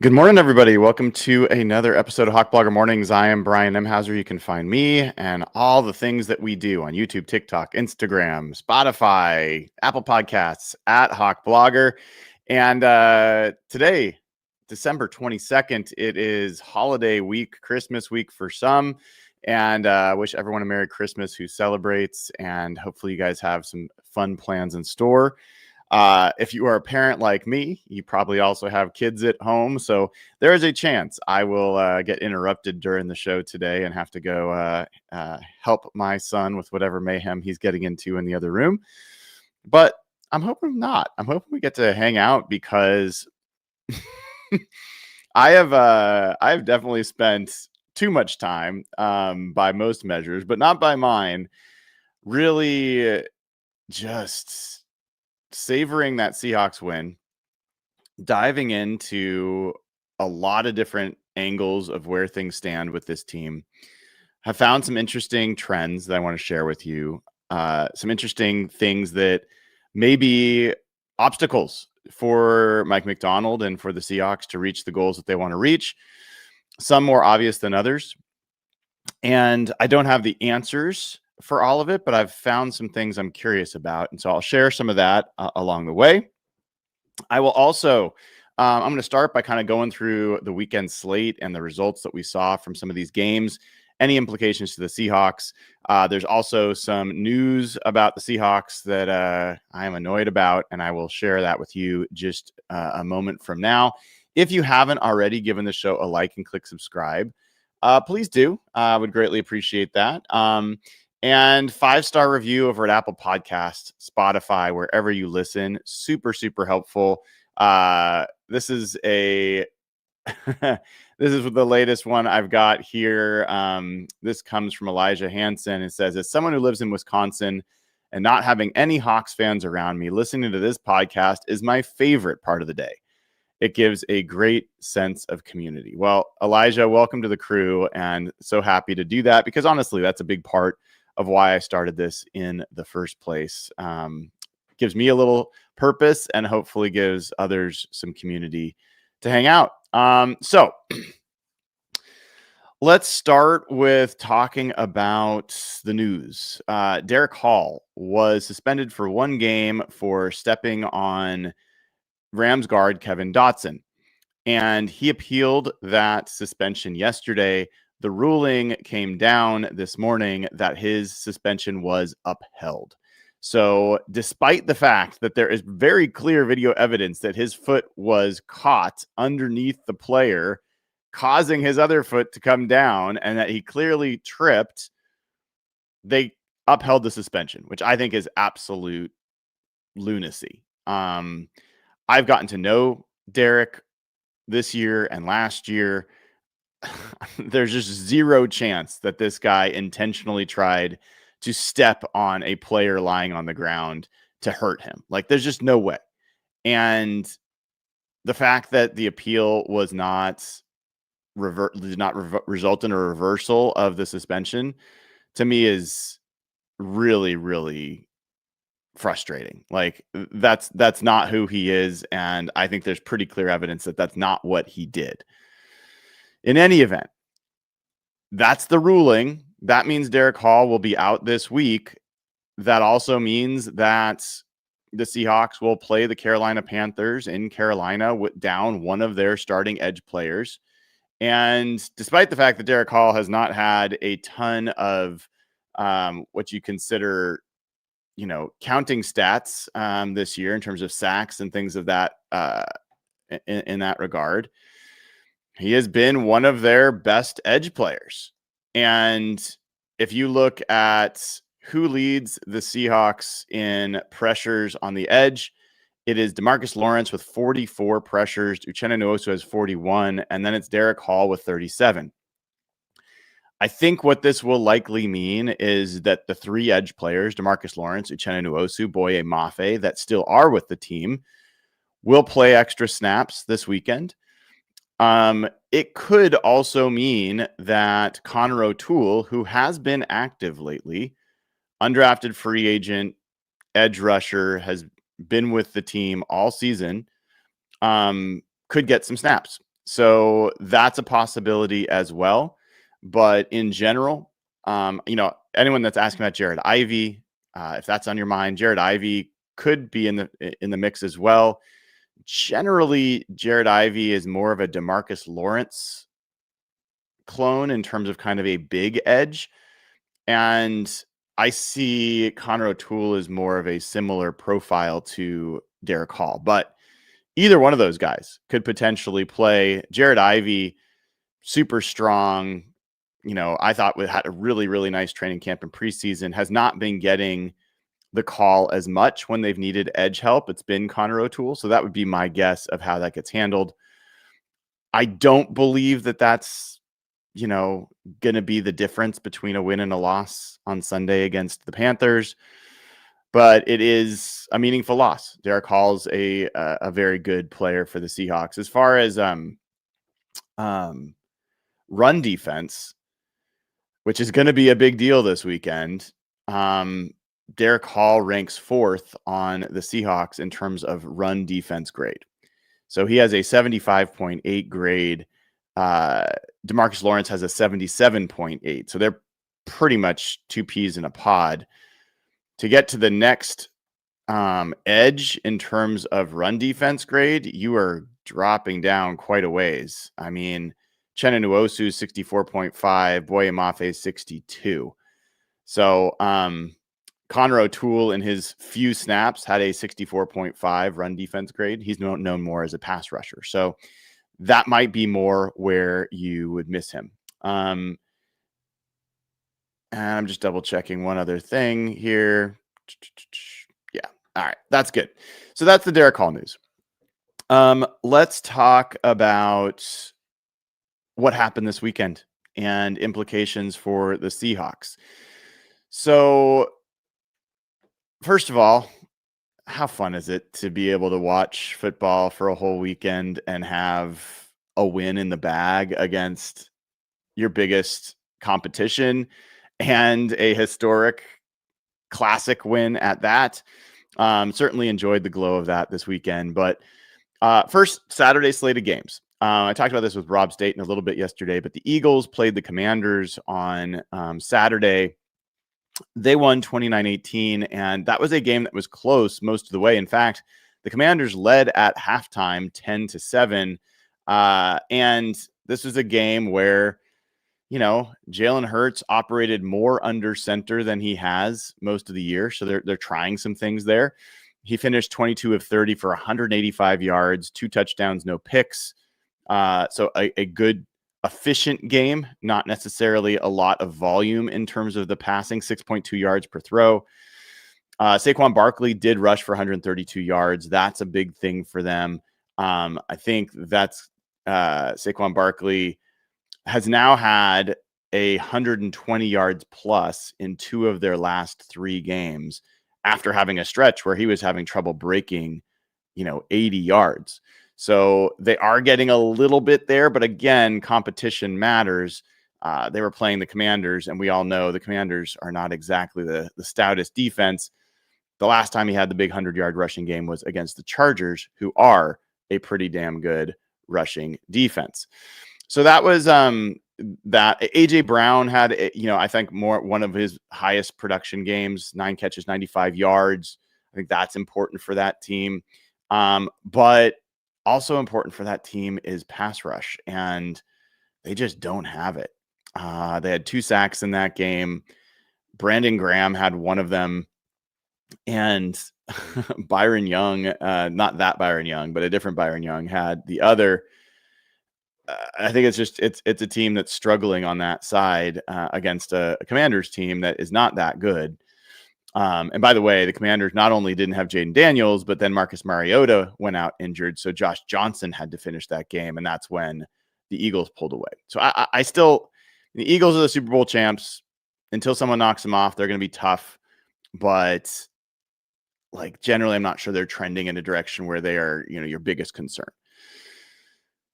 Good morning, everybody. Welcome to another episode of Hawk Blogger Mornings. I am Brian Emhauser. You can find me and all the things that we do on YouTube, TikTok, Instagram, Spotify, Apple Podcasts at Hawk Blogger. And today, December 22nd, it is holiday week, Christmas week for some. And I wish everyone a Merry Christmas who celebrates. And hopefully you guys have some fun plans in store. If you are a parent like me, you probably also have kids at home. So there is a chance I will get interrupted during the show today and have to go help my son with whatever mayhem he's getting into in the other room. But I'm hoping not. I'm hoping we get to hang out because I have definitely spent too much time by most measures, but not by mine, really just savoring that Seahawks win, diving into a lot of different angles of where things stand with this team. Have found some interesting trends that I want to share with you. Some interesting things that may be obstacles for Mike Macdonald and for the Seahawks to reach the goals that they want to reach. Some more obvious than others. And I don't have the answers for all of it, but I've found some things I'm curious about. And so I'll share some of that along the way. I will also, I'm going to start by kind of going through the weekend slate and the results that we saw from some of these games, any implications to the Seahawks. There's also some news about the Seahawks that I am annoyed about, and I will share that with you just a moment from now. If you haven't already given the show a like and click subscribe, please do. I would greatly appreciate that. And 5-star review over at Apple Podcasts, Spotify, wherever you listen. Super, super helpful. This is a this is the latest one I've got here. This comes from Elijah Hansen. It says, as someone who lives in Wisconsin and not having any Hawks fans around me, listening to this podcast is my favorite part of the day. It gives a great sense of community. Well, Elijah, welcome to the crew, and so happy to do that because honestly, that's a big part of why I started this in the first place. Gives me a little purpose and hopefully gives others some community to hang out. So let's start with talking about the news. Derick Hall was suspended for one game for stepping on Rams guard Kevin Dotson, and he appealed that suspension yesterday. The ruling came down this morning that his suspension was upheld. So despite the fact that there is very clear video evidence that his foot was caught underneath the player, causing his other foot to come down, and that he clearly tripped, they upheld the suspension, which I think is absolute lunacy. I've gotten to know Derick this year and last year. There's just zero chance that this guy intentionally tried to step on a player lying on the ground to hurt him. Like, there's just no way. And the fact that the appeal was did not result in a reversal of the suspension, to me is really, really frustrating. Like, that's not who he is. And I think there's pretty clear evidence that that's not what he did. In any event, that's the ruling. That means Derick Hall will be out this week. That also means that the Seahawks will play the Carolina Panthers in Carolina down one of their starting edge players. And despite the fact that Derick Hall has not had a ton of what you consider, counting stats this year in terms of sacks and things of that in that regard, he has been one of their best edge players. And if you look at who leads the Seahawks in pressures on the edge, it is DeMarcus Lawrence with 44 pressures. Uchenna Nwosu has 41. And then it's Derick Hall with 37. I think what this will likely mean is that the three edge players, DeMarcus Lawrence, Uchenna Nwosu, Boye Mafe, that still are with the team, will play extra snaps this weekend. It could also mean that Connor O'Toole, who has been active lately, undrafted free agent, edge rusher, has been with the team all season, could get some snaps. So that's a possibility as well. But in general, anyone that's asking about Jared Ivey, if that's on your mind, Jared Ivey could be in the mix as well. Generally, Jared Ivey is more of a DeMarcus Lawrence clone in terms of kind of a big edge. And I see Connor O'Toole as more of a similar profile to Derick Hall. But either one of those guys could potentially play. Jared Ivey, super strong. I thought we had a really, really nice training camp in preseason, has not been getting the call as much when they've needed edge help. It's been Connor O'Toole. So that would be my guess of how that gets handled. I don't believe that that's, going to be the difference between a win and a loss on Sunday against the Panthers, but it is a meaningful loss. Derick Hall's a very good player for the Seahawks. As far as run defense, which is going to be a big deal this weekend, Derick Hall ranks 4th on the Seahawks in terms of run defense grade. So he has a 75.8 grade. DeMarcus Lawrence has a 77.8. So they're pretty much two peas in a pod. To get to the next edge in terms of run defense grade, you are dropping down quite a ways. I mean, Chenna Nwosu 64.5, Boye Mafe 62. So Connor O'Toole in his few snaps had a 64.5 run defense grade. He's known more as a pass rusher. So that might be more where you would miss him. And I'm just double checking one other thing here. Yeah. All right. That's good. So that's the Derick Hall news. Let's talk about what happened this weekend and implications for the Seahawks. So first of all, how fun is it to be able to watch football for a whole weekend and have a win in the bag against your biggest competition and a historic classic win at that? Certainly enjoyed the glow of that this weekend. But first, Saturday slate of games. I talked about this with Rob Staten a little bit yesterday, but the Eagles played the Commanders on Saturday. They won 29-18, and that was a game that was close most of the way. In fact, the Commanders led at halftime 10-7. And this was a game where, Jalen Hurts operated more under center than he has most of the year. So they're trying some things there. He finished 22 of 30 for 185 yards, 2 touchdowns, no picks. So a good, efficient game, not necessarily a lot of volume in terms of the passing, 6.2 yards per throw. Saquon Barkley did rush for 132 yards. That's a big thing for them. I think that's Saquon Barkley has now had 120 yards plus in 2 of their last 3 games after having a stretch where he was having trouble breaking, 80 yards. So they are getting a little bit there, but again, competition matters. They were playing the Commanders, and we all know the Commanders are not exactly the stoutest defense. The last time he had the big 100-yard rushing game was against the Chargers, who are a pretty damn good rushing defense. So that was that. AJ Brown had, I think one of his highest production games, 9 catches, 95 yards. I think that's important for that team. But also important for that team is pass rush, and they just don't have it. They had 2 sacks in that game. Brandon Graham had one of them, and Byron Young, not that Byron Young, but a different Byron Young, had the other. I think it's a team that's struggling on that side against a Commanders team that is not that good. And by the way, the Commanders not only didn't have Jaden Daniels, but then Marcus Mariota went out injured. So Josh Johnson had to finish that game. And that's when the Eagles pulled away. So I still, the Eagles are the Super Bowl champs. Until someone knocks them off, they're going to be tough. But generally, I'm not sure they're trending in a direction where they are, your biggest concern.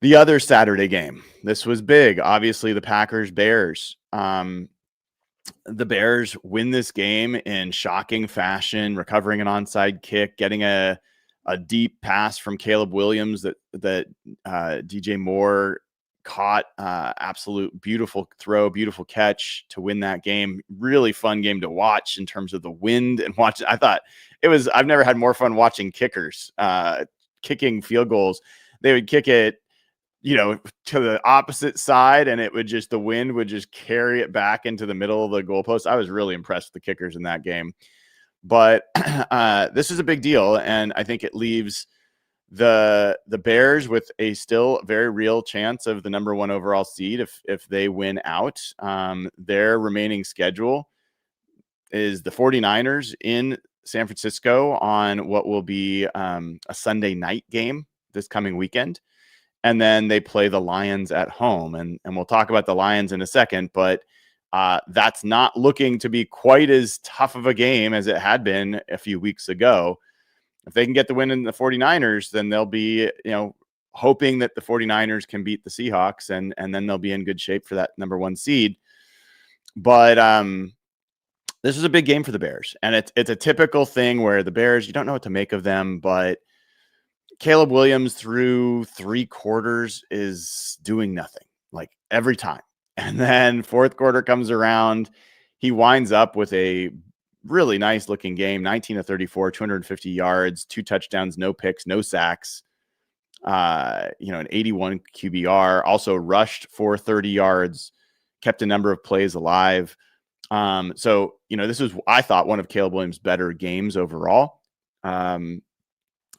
The other Saturday game, this was big. Obviously, the Packers-Bears. The Bears win this game in shocking fashion, recovering an onside kick, getting a a deep pass from Caleb Williams that DJ Moore caught. Absolute beautiful throw, beautiful catch to win that game. Really fun game to watch in terms of the wind and watch. I thought I've never had more fun watching kickers kicking field goals. They would kick it, to the opposite side, and the wind would just carry it back into the middle of the goalpost. I was really impressed with the kickers in that game. But this is a big deal, and I think it leaves the Bears with a still very real chance of the number 1 overall seed if they win out. Their remaining schedule is the 49ers in San Francisco on what will be a Sunday night game this coming weekend. And then they play the Lions at home. And we'll talk about the Lions in a second, but that's not looking to be quite as tough of a game as it had been a few weeks ago. If they can get the win in the 49ers, then they'll be, hoping that the 49ers can beat the Seahawks, and then they'll be in good shape for that number 1 seed. But this is a big game for the Bears, and it's a typical thing where the Bears, you don't know what to make of them, but Caleb Williams through 3 quarters is doing nothing, like every time. And then fourth quarter comes around, he winds up with a really nice looking game, 19 of 34, 250 yards, 2 touchdowns, no picks, no sacks, an 81 QBR, also rushed for 30 yards, kept a number of plays alive. So, this was, I thought, one of Caleb Williams' better games overall.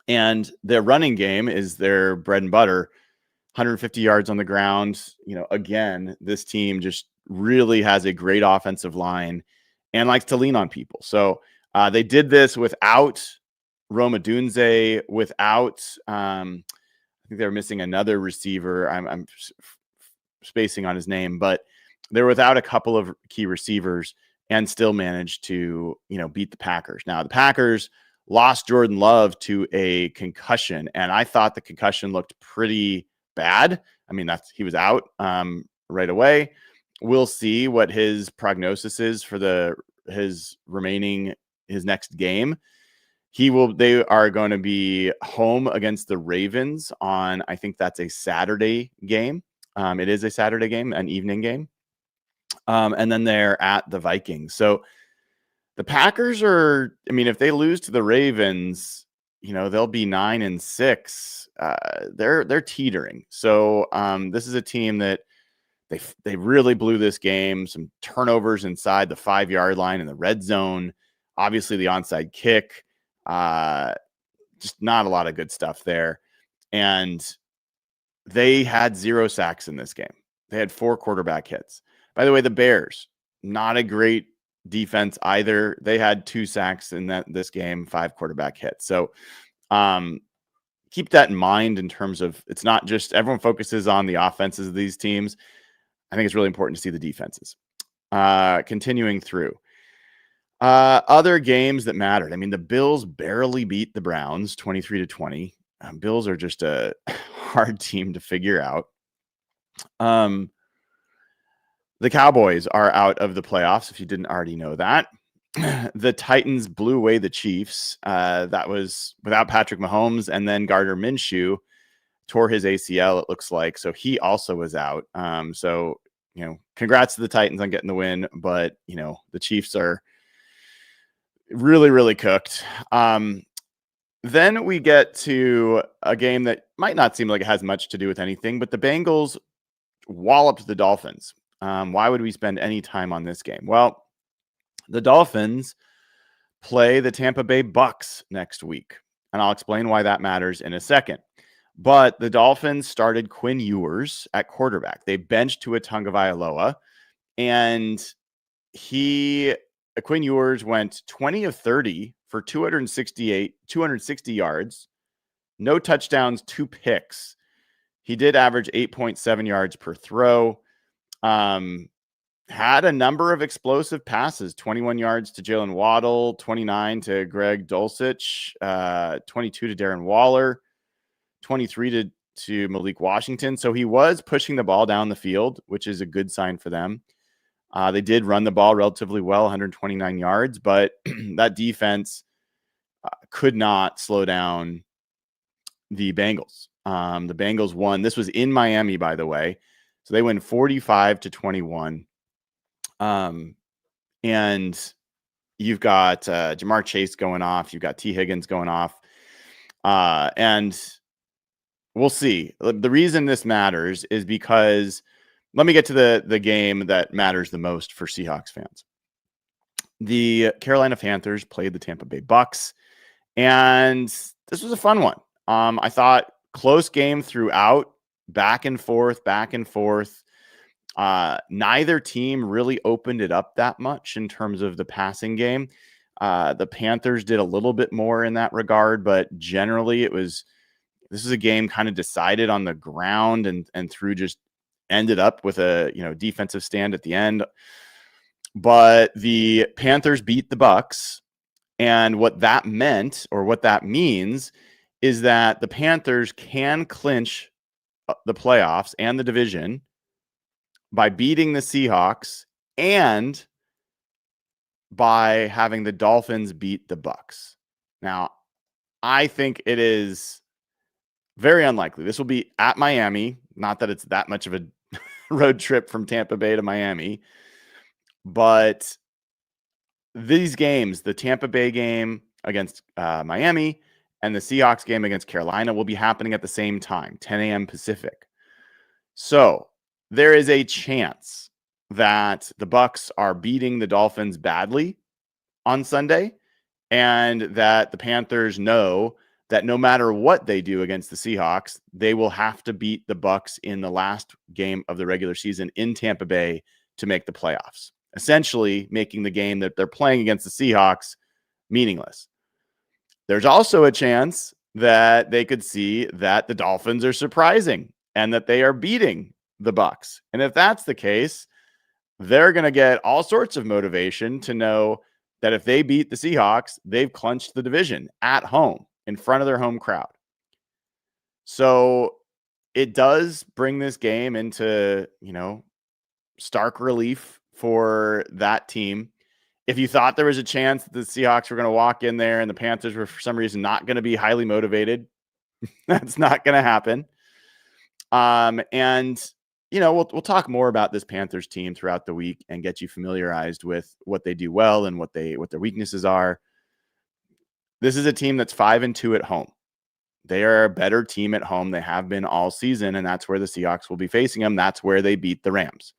And their running game is their bread and butter, 150 yards on the ground. Again, this team just really has a great offensive line and likes to lean on people. So they did this without Rome Odunze, without, I think they were missing another receiver. I'm spacing on his name, but they're without a couple of key receivers and still managed to, beat the Packers. Now, the Packers lost Jordan Love to a concussion, and I thought the concussion looked pretty bad. I mean, he was out right away. We'll see what his prognosis is for his next game. They are going to be home against the Ravens on, I think that's a Saturday game. It is a Saturday game, an evening game. And then they're at the Vikings. So the Packers are, if they lose to the Ravens, they'll be 9-6. They're teetering. So this is a team that they really blew this game. Some turnovers inside the 5-yard line in the red zone. Obviously the onside kick. Just not a lot of good stuff there. And they had 0 sacks in this game. They had 4 quarterback hits. By the way, the Bears, not a great defense either. They had 2 sacks in this game, 5 quarterback hits. So keep that in mind in terms of, it's not just everyone focuses on the offenses of these teams. I think it's really important to see the defenses. Continuing through other games that mattered. The Bills barely beat the Browns 23-20. Bills are just a hard team to figure out. The Cowboys are out of the playoffs, if you didn't already know that. The Titans blew away the Chiefs. That was without Patrick Mahomes, and then Gardner Minshew tore his ACL, it looks like. So he also was out. So, congrats to the Titans on getting the win, but, the Chiefs are really, really cooked. Then we get to a game that might not seem like it has much to do with anything, but the Bengals walloped the Dolphins. Why would we spend any time on this game? Well, the Dolphins play the Tampa Bay Bucs next week, and I'll explain why that matters in a second. But the Dolphins started Quinn Ewers at quarterback. They benched Tua Tagovailoa, and Quinn Ewers went 20 of 30 for 260 yards, no touchdowns, 2 picks. He did average 8.7 yards per throw. Had a number of explosive passes, 21 yards to Jalen Waddle, 29 to Greg Dulcich, 22 to Darren Waller, 23 to Malik Washington. So he was pushing the ball down the field, which is a good sign for them. They did run the ball relatively well, 129 yards, but that defense could not slow down the Bengals. The Bengals won. This was in Miami, by the way. So they win 45-21. And you've got Jamar Chase going off. You've got T. Higgins going off. And we'll see. The reason this matters is because let me get to the game that matters the most for Seahawks fans. The Carolina Panthers played the Tampa Bay Bucs, and this was a fun one. I thought close game throughout, back and forth. Neither team really opened it up that much in terms of the passing game. The Panthers did a little bit more in that regard, but generally this is a game kind of decided on the ground and through just ended up with a defensive stand at the end. But the Panthers beat the Bucs, and what that meant, or what that means, is that the Panthers can clinch the playoffs and the division by beating the Seahawks and by having the Dolphins beat the Bucs. Now, I think it is very unlikely. This will be at Miami. Not that it's that much of a road trip from Tampa Bay to Miami, but these games, the Tampa Bay game against Miami and the Seahawks game against Carolina, will be happening at the same time, 10 a.m. Pacific. So there is a chance that the Bucs are beating the Dolphins badly on Sunday, and that the Panthers know that no matter what they do against the Seahawks, they will have to beat the Bucs in the last game of the regular season in Tampa Bay to make the playoffs, essentially making the game that they're playing against the Seahawks meaningless. There's also a chance that they could see that the Dolphins are surprising and that they are beating the Bucs. And if that's the case, they're going to get all sorts of motivation to know that if they beat the Seahawks, they've clinched the division at home in front of their home crowd. So it does bring this game into, stark relief for that team. If you thought there was a chance that the Seahawks were going to walk in there and the Panthers were for some reason not going to be highly motivated, that's not going to happen. We'll talk more about this Panthers team throughout the week and get you familiarized with what they do well and what their weaknesses are. This is a team that's 5-2 at home. They are a better team at home. They have been all season, and that's where the Seahawks will be facing them. That's where they beat the Rams.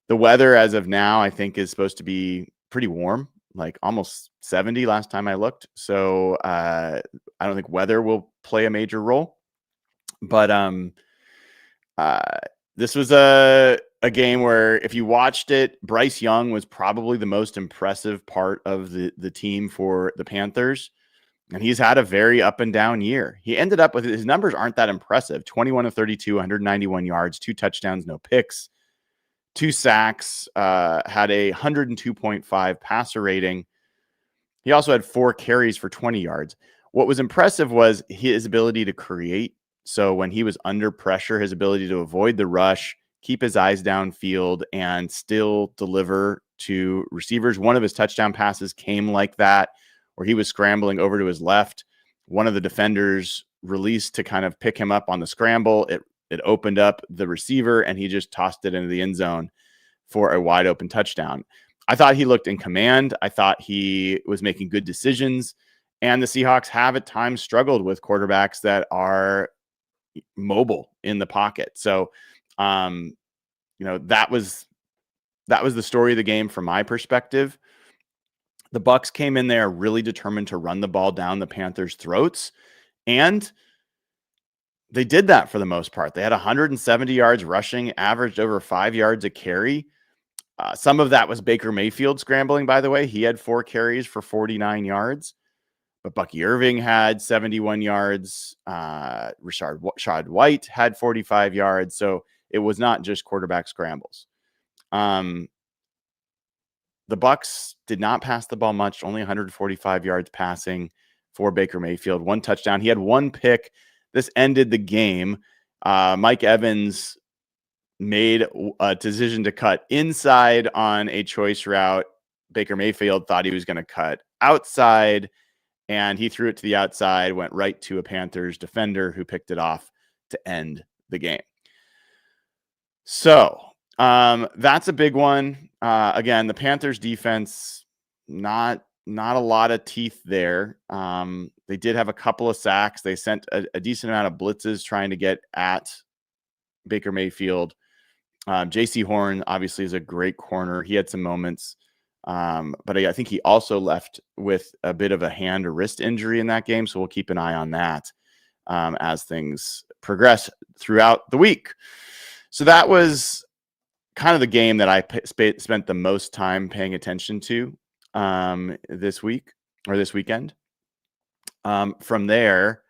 The weather as of now, I think, is supposed to be pretty warm, like almost 70 last time I looked. So I don't think weather will play a major role. But this was a game where if you watched it, Bryce Young was probably the most impressive part of the team for the Panthers. And he's had a very up and down year. He ended up with, his numbers aren't that impressive. 21 of 32, 191 yards, 2 touchdowns, no picks, 2 sacks, had a 102.5 passer rating. He also had 4 carries for 20 yards. What was impressive was his ability to create. So when he was under pressure, his ability to avoid the rush, keep his eyes downfield, and still deliver to receivers. One of his touchdown passes came like that, where he was scrambling over to his left. One of the defenders released to kind of pick him up on the scramble. It opened up the receiver, and he just tossed it into the end zone for a wide open touchdown. I thought he looked in command. I thought he was making good decisions. And the Seahawks have at times struggled with quarterbacks that are mobile in the pocket. So, that was the story of the game from my perspective. The Bucs came in there really determined to run the ball down the Panthers' throats, and they did that for the most part. They had 170 yards rushing, averaged over 5 yards a carry. Some of that was Baker Mayfield scrambling, by the way. He had 4 carries for 49 yards. But Bucky Irving had 71 yards. Rashad White had 45 yards. So it was not just quarterback scrambles. The Bucs did not pass the ball much, only 145 yards passing for Baker Mayfield, 1 touchdown. He had 1 pick. This ended the game. Mike Evans made a decision to cut inside on a choice route. Baker Mayfield thought he was going to cut outside, and he threw it to the outside, went right to a Panthers defender who picked it off to end the game. So that's a big one. Again, the Panthers defense, not a lot of teeth there. They did have a couple of sacks. They sent a decent amount of blitzes trying to get at Baker Mayfield. JC Horn obviously is a great corner. He had some moments, but I think he also left with a bit of a hand or wrist injury in that game. So we'll keep an eye on that as things progress throughout the week. So that was kind of the game that I spent the most time paying attention to this week or this weekend. From there,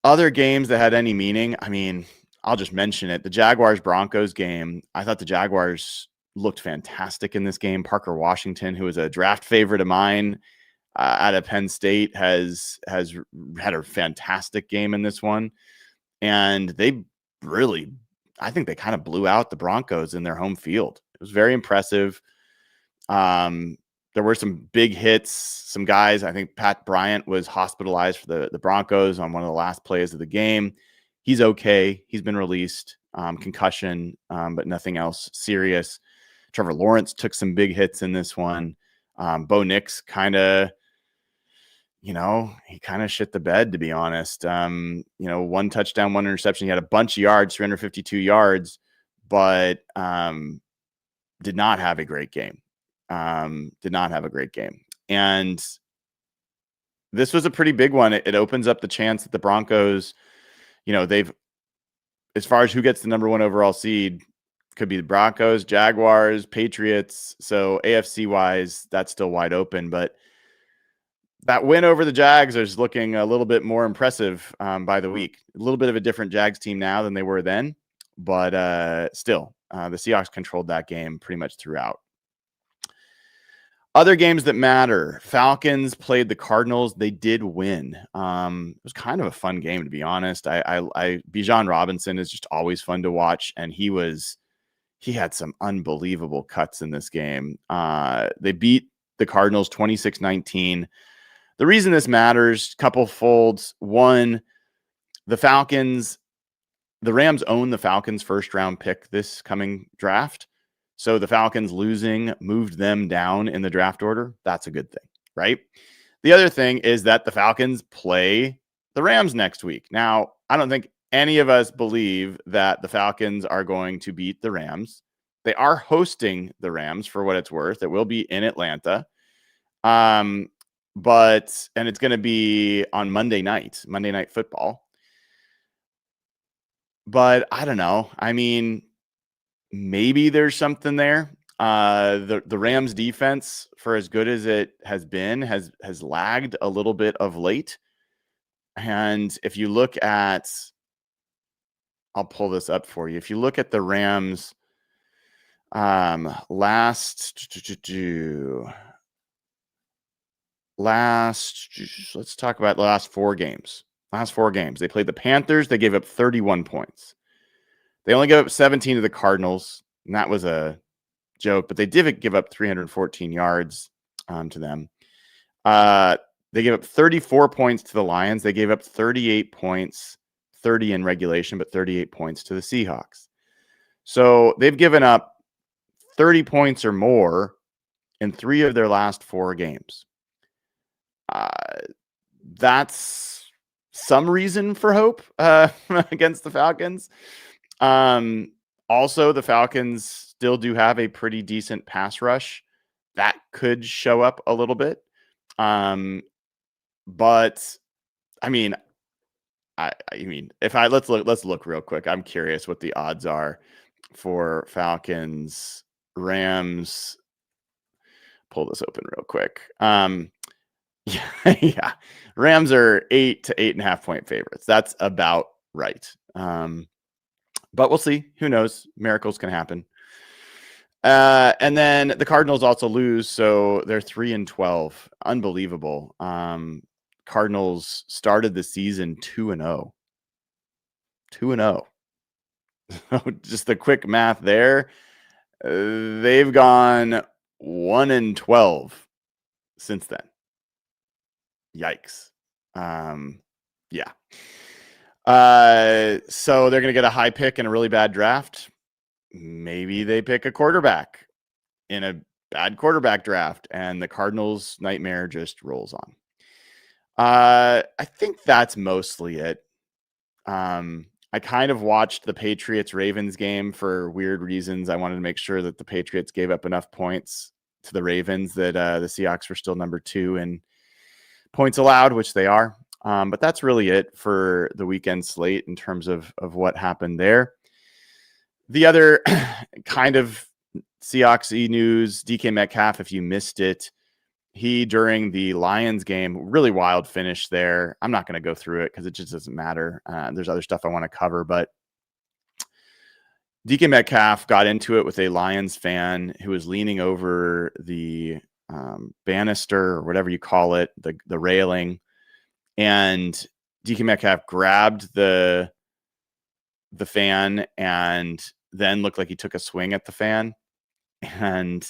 other games that had any meaning, I mean, I'll just mention it. The Jaguars-Broncos game, I thought the Jaguars looked fantastic in this game. Parker Washington, who was a draft favorite of mine out of Penn State, has had a fantastic game in this one. And they really, I think they kind of blew out the Broncos in their home field. It was very impressive. There were some big hits, some guys. I think Pat Bryant was hospitalized for the Broncos on one of the last plays of the game. He's okay. He's been released, concussion, but nothing else serious. Trevor Lawrence took some big hits in this one. Bo Nix kind of, he kind of shit the bed, to be honest. One touchdown, one interception. He had a bunch of yards, 352 yards, but did not have a great game. And this was a pretty big one. It opens up the chance that the Broncos, they've, as far as who gets the number 1 overall seed, could be the Broncos, Jaguars, Patriots. So AFC wise, that's still wide open, but that win over the Jags is looking a little bit more impressive by the week. A little bit of a different Jags team now than they were then, but still, the Seahawks controlled that game pretty much throughout. Other games that matter. Falcons played the Cardinals. They did win. It was kind of a fun game, to be honest. Bijan Robinson is just always fun to watch, and he had some unbelievable cuts in this game. They beat the Cardinals 26-19. The reason this matters, couple folds. One, the Rams own the Falcons' first round pick this coming draft. So the Falcons losing moved them down in the draft order. That's a good thing, right? The other thing is that the Falcons play the Rams next week. Now, I don't think any of us believe that the Falcons are going to beat the Rams. They are hosting the Rams, for what it's worth. It will be in Atlanta. And it's going to be on Monday Night Football. But I don't know. I mean, maybe there's something there. The Rams defense, for as good as it has been, has lagged a little bit of late. And if you look at, I'll pull this up for you. If you look at the Rams let's talk about the last 4 games. They played the Panthers. They gave up 31 points. They only gave up 17 to the Cardinals, and that was a joke, but they did give up 314 yards to them. They gave up 34 points to the Lions. They gave up 38 points, 30 in regulation, but 38 points to the Seahawks. So they've given up 30 points or more in 3 of their last 4 games. That's some reason for hope against the Falcons. Also, the Falcons still do have a pretty decent pass rush that could show up a little bit. But I mean, let's look real quick. I'm curious what the odds are for Falcons Rams. Pull this open real quick. Yeah. Rams are 8 to 8.5 point favorites. That's about right. But we'll see. Who knows? Miracles can happen. And then the Cardinals also lose, so they're 3-12. Unbelievable. Cardinals started the season 2-0. 2-0. Just the quick math there. They've gone 1-12 since then. Yikes. Yeah. So they're going to get a high pick in a really bad draft. Maybe they pick a quarterback in a bad quarterback draft, and the Cardinals' nightmare just rolls on. I think that's mostly it. I kind of watched the Patriots-Ravens game for weird reasons. I wanted to make sure that the Patriots gave up enough points to the Ravens that the Seahawks were still number 2 in points allowed, which they are. But that's really it for the weekend slate in terms of what happened there. The other kind of Seahawks news, DK Metcalf, if you missed it, he, during the Lions game, really wild finish there. I'm not going to go through it because it just doesn't matter. There's other stuff I want to cover, but DK Metcalf got into it with a Lions fan who was leaning over the banister or whatever you call it, the railing, and DK Metcalf grabbed the fan and then looked like he took a swing at the fan. And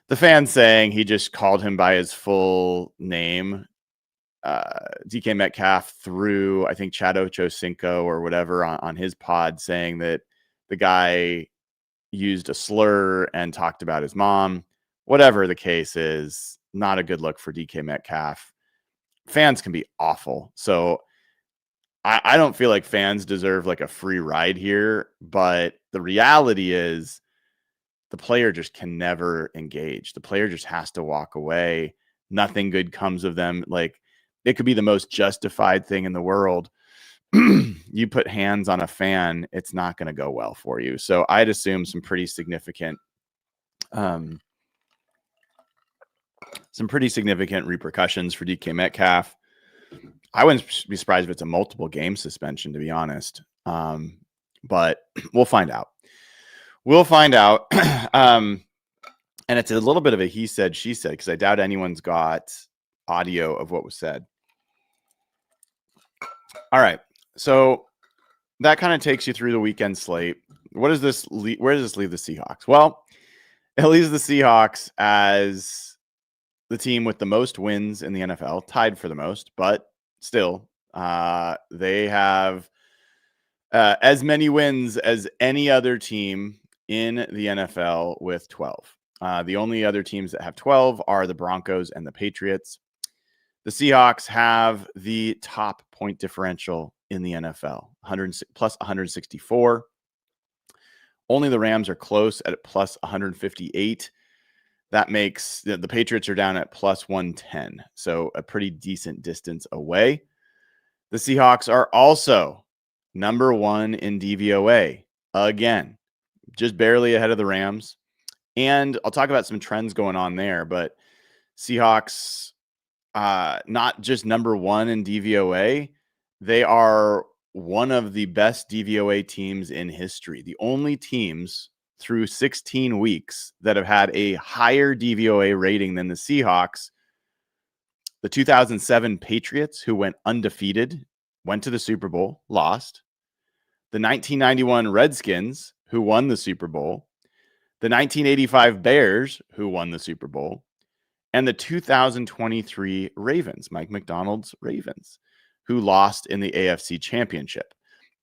the fan saying he just called him by his full name. DK Metcalf threw, I think, Chad Ochocinco or whatever on his pod, saying that the guy used a slur and talked about his mom. Whatever the case is, not a good look for DK Metcalf. Fans can be awful. So I don't feel like fans deserve like a free ride here, but the reality is the player just can never engage. The player just has to walk away. Nothing good comes of them. Like, it could be the most justified thing in the world. You put hands on a fan, it's not going to go well for you. So I'd assume some pretty significant repercussions for DK Metcalf. I wouldn't be surprised if it's a multiple game suspension, to be honest. But we'll find out. And it's a little bit of a he said, she said, because I doubt anyone's got audio of what was said. All right. So that kind of takes you through the weekend slate. Where does this leave the Seahawks? Well, it leaves the Seahawks as the team with the most wins in the NFL, tied for the most, but still, they have as many wins as any other team in the NFL with 12. The only other teams that have 12 are the Broncos and the Patriots. The Seahawks have the top point differential in the NFL, plus 164. Only the Rams are close at plus 158. That makes the Patriots are down at plus 110. So a pretty decent distance away. The Seahawks are also number 1 in DVOA again, just barely ahead of the Rams. And I'll talk about some trends going on there, but Seahawks, not just number 1 in DVOA, they are one of the best DVOA teams in history. The only teams through 16 weeks that have had a higher DVOA rating than the Seahawks: the 2007 Patriots, who went undefeated, went to the Super Bowl, lost; the 1991 Redskins, who won the Super Bowl; the 1985 Bears, who won the Super Bowl; and the 2023 Ravens, Mike McDonald's Ravens, who lost in the AFC Championship.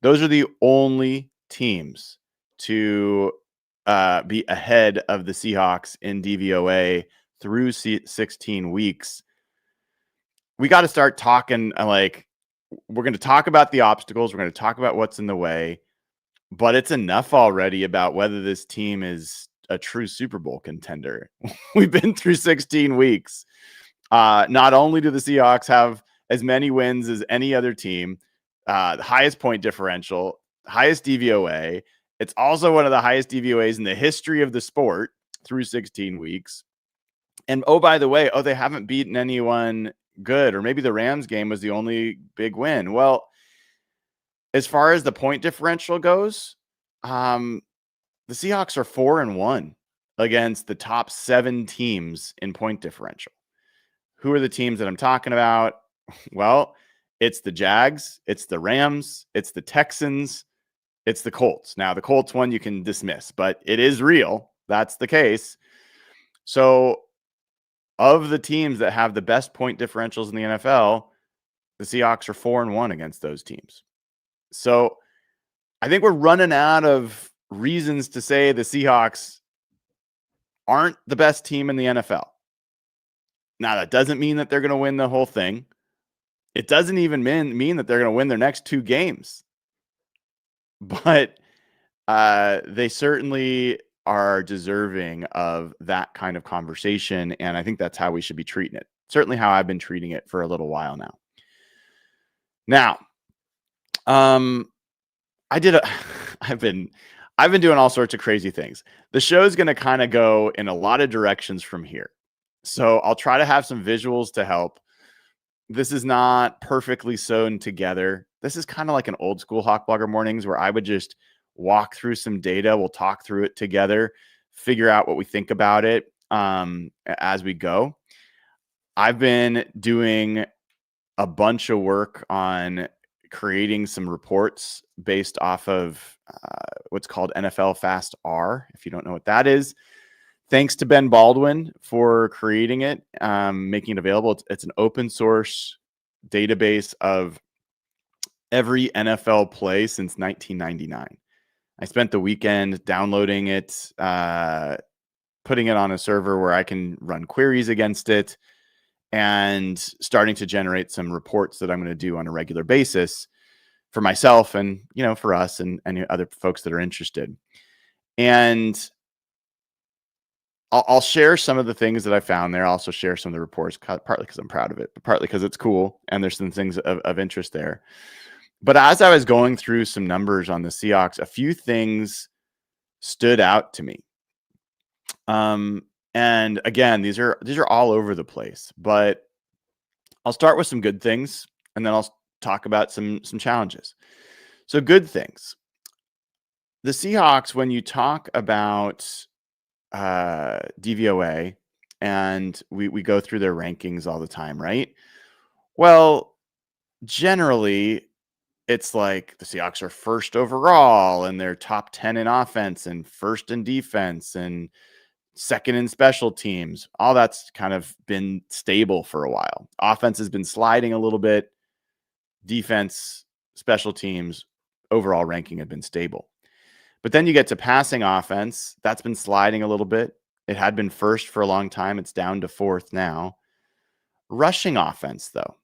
Those are the only teams to be ahead of the Seahawks in DVOA through 16 weeks. We got to start talking, like, we're going to talk about the obstacles. We're going to talk about what's in the way, but it's enough already about whether this team is a true Super Bowl contender. We've been through 16 weeks. Not only do the Seahawks have as many wins as any other team, the highest point differential, highest DVOA. It's also one of the highest DVOAs in the history of the sport through 16 weeks. And oh, by the way, they haven't beaten anyone good, or maybe the Rams game was the only big win. Well, as far as the point differential goes, the Seahawks are 4-1 against the top 7 teams in point differential. Who are the teams that I'm talking about? Well, it's the Jags, it's the Rams, it's the Texans, it's the Colts. Now, the Colts one you can dismiss, but it is real. That's the case. So of the teams that have the best point differentials in the NFL, the Seahawks are 4-1 against those teams. So I think we're running out of reasons to say the Seahawks aren't the best team in the NFL. Now, that doesn't mean that they're going to win the whole thing. It doesn't even mean that they're going to win their next 2 games. But they certainly are deserving of that kind of conversation, and I think that's how we should be treating it. Certainly how I've been treating it for a little while now. Now, I've been doing all sorts of crazy things. The show is going to kind of go in a lot of directions from here. So I'll try to have some visuals to help. This is not perfectly sewn together. This is kind of like an old school Hawk Blogger Mornings where I would just walk through some data. We'll talk through it together, figure out what we think about it as we go. I've been doing a bunch of work on creating some reports based off of what's called NFL Fast R. If you don't know what that is, thanks to Ben Baldwin for creating it, making it available. It's an open source database of every NFL play since 1999. I spent the weekend downloading it, putting it on a server where I can run queries against it, and starting to generate some reports that I'm going to do on a regular basis for myself and, for us and any other folks that are interested. And I'll share some of the things that I found there. I'll also share some of the reports, partly because I'm proud of it, but partly because it's cool and there's some things of interest there. But as I was going through some numbers on the Seahawks, a few things stood out to me. And again, these are all over the place, but I'll start with some good things and then I'll talk about some challenges. So good things. The Seahawks, when you talk about DVOA, and we go through their rankings all the time, right? Well, generally, it's like the Seahawks are first overall and they're top 10 in offense and first in defense and second in special teams. All that's kind of been stable for a while. Offense has been sliding a little bit. Defense, special teams, overall ranking have been stable. But then you get to passing offense. That's been sliding a little bit. It had been first for a long time. It's down to fourth now. Rushing offense, though.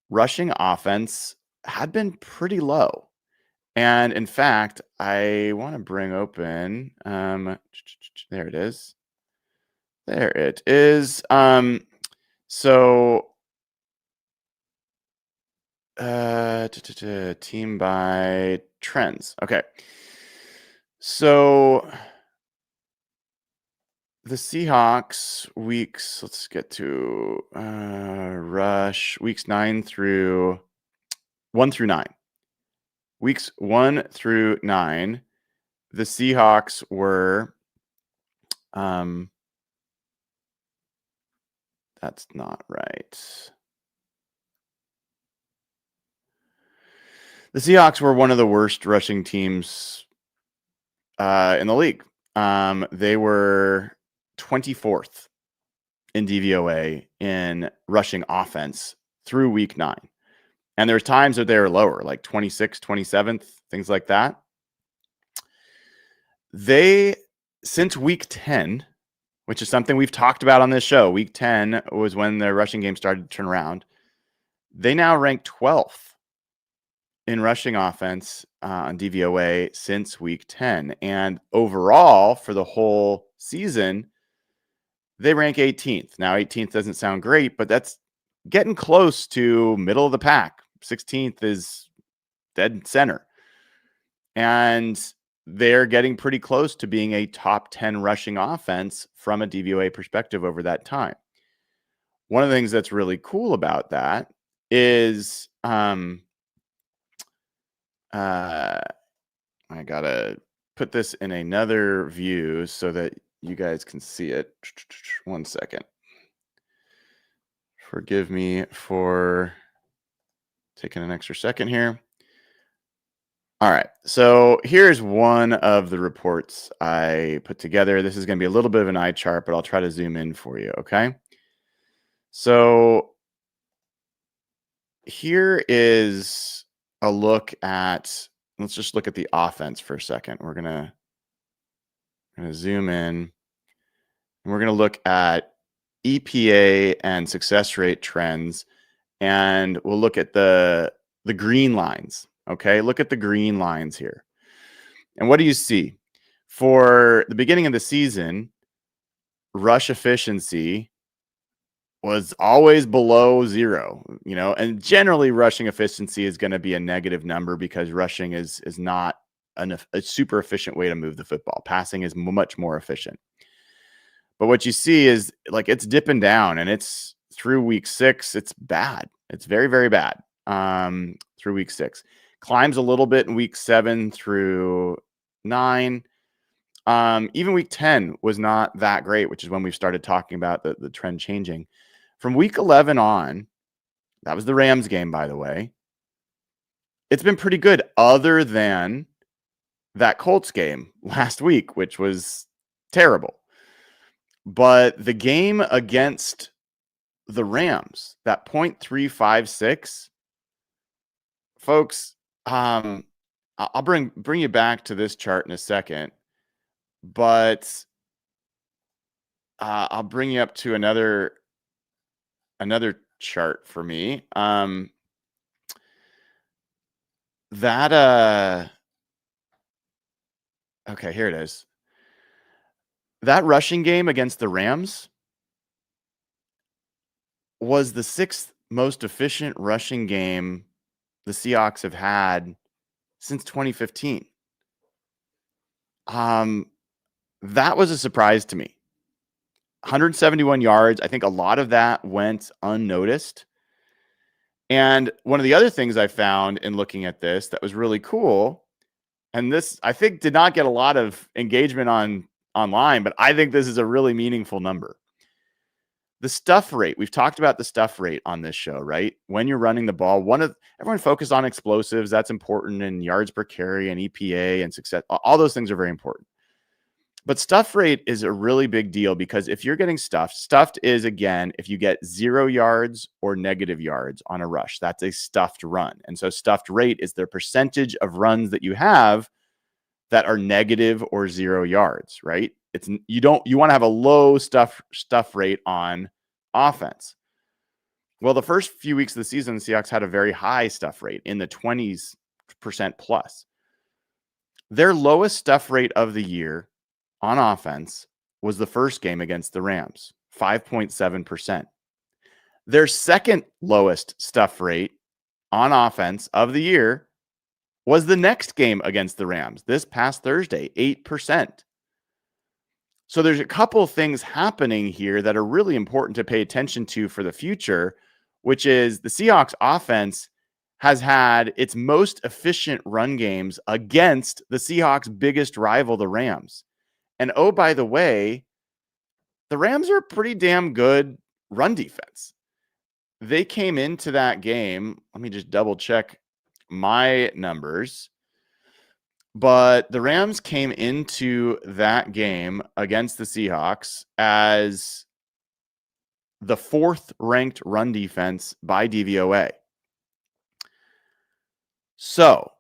Rushing offense had been pretty low. And in fact, I want to bring open, there it is. There it is. So team by trends. Okay. So the Seahawks weeks, let's get to rush weeks 1 through 9. Weeks 1 through 9, the Seahawks were that's not right. The Seahawks were one of the worst rushing teams in the league. They were 24th in DVOA in rushing offense through week 9. And there's times that they were lower, like 26th, 27th, things like that. They, since week 10, which is something we've talked about on this show, week 10 was when their rushing game started to turn around. They now rank 12th in rushing offense on DVOA since week 10. And overall, for the whole season, they rank 18th. Now, 18th doesn't sound great, but that's getting close to middle of the pack. 16th is dead center. And they're getting pretty close to being a top 10 rushing offense from a DVOA perspective over that time. One of the things that's really cool about that is I got to put this in another view so that you guys can see it. 1 second. Forgive me for taking an extra second here. All right. So here's one of the reports I put together. This is going to be a little bit of an eye chart, but I'll try to zoom in for you. Okay. So here is a look at, let's just look at the offense for a second. We're gonna zoom in and we're gonna look at EPA and success rate trends, and we'll look at the green lines. Okay, look at the green lines here. And what do you see? For the beginning of the season, rush efficiency was always below 0, and generally rushing efficiency is going to be a negative number because rushing is not a super efficient way to move the football. Passing is much more efficient. But what you see is like it's dipping down, and it's through week 6. It's bad. It's very, very bad. Through week 6, climbs a little bit in week 7 through 9. Even week 10 was not that great, which is when we started talking about the trend changing. From week 11 on, that was the Rams game, by the way, it's been pretty good other than that Colts game last week, which was terrible. But the game against the Rams, that 0.356, folks, I'll bring you back to this chart in a second, but I'll bring you up to another chart for me. Okay, here it is. That rushing game against the Rams was the 6th most efficient rushing game the Seahawks have had since 2015. That was a surprise to me. 171 yards. I think a lot of that went unnoticed. And one of the other things I found in looking at this that was really cool, and this I think did not get a lot of engagement online, but I think this is a really meaningful number. The stuff rate. We've talked about the stuff rate on this show, right? When you're running the ball, everyone focus on explosives. That's important, and yards per carry and EPA and success. All those things are very important. But stuff rate is a really big deal because if you're getting stuffed is, again, if you get 0 yards or negative yards on a rush, that's a stuffed run. And so stuffed rate is the percentage of runs that you have that are negative or 0 yards, right? You want to have a low stuff rate on offense. Well, the first few weeks of the season, the Seahawks had a very high stuff rate in the 20% plus. Their lowest stuff rate of the year on offense was the first game against the Rams, 5.7%. Their second lowest stuff rate on offense of the year was the next game against the Rams this past Thursday, 8%. So there's a couple of things happening here that are really important to pay attention to for the future, which is the Seahawks offense has had its most efficient run games against the Seahawks' biggest rival, the Rams. And oh, by the way, the Rams are a pretty damn good run defense. They came into that game. Let me just double check my numbers. But the Rams came into that game against the Seahawks as the 4th ranked run defense by DVOA. So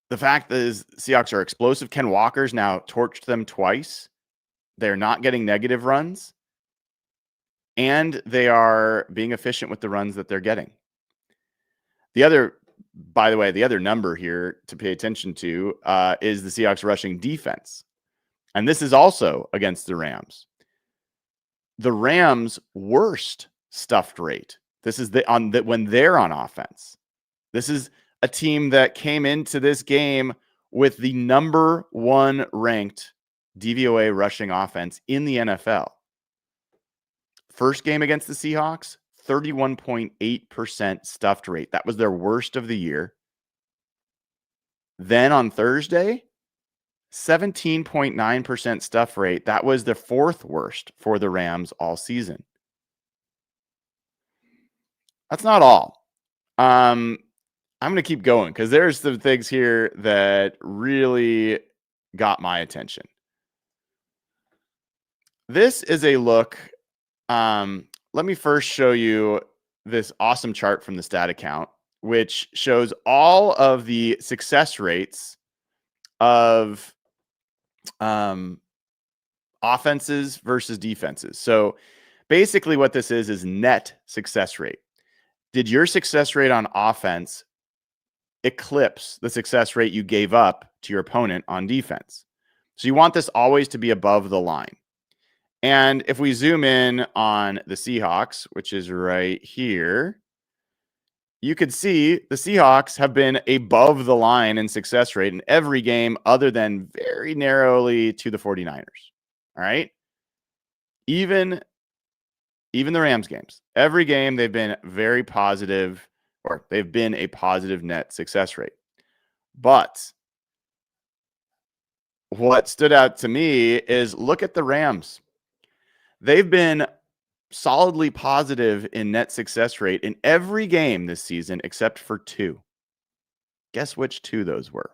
the fact is Seahawks are explosive. Ken Walker's now torched them twice. They're not getting negative runs. And they are being efficient with the runs that they're getting. By the way, the other number here to pay attention to is the Seahawks rushing defense. And this is also against the Rams. The Rams' worst stuffed rate. This is when they're on offense. This is a team that came into this game with the number 1 ranked DVOA rushing offense in the NFL. First game against the Seahawks, 31.8% stuffed rate. That was their worst of the year. Then on Thursday, 17.9% stuff rate. That was the 4th worst for the Rams all season. That's not all. I'm going to keep going because there's some things here that really got my attention. This is a look let me first show you this awesome chart from the stat account, which shows all of the success rates of offenses versus defenses. So basically what this is net success rate. Did your success rate on offense eclipse the success rate you gave up to your opponent on defense? So you want this always to be above the line. And if we zoom in on the Seahawks, which is right here, you could see the Seahawks have been above the line in success rate in every game other than very narrowly to the 49ers. All right. Even the Rams games, every game they've been very positive, or they've been a positive net success rate. But what stood out to me is look at the Rams. They've been solidly positive in net success rate in every game this season except for 2. Guess which 2 those were?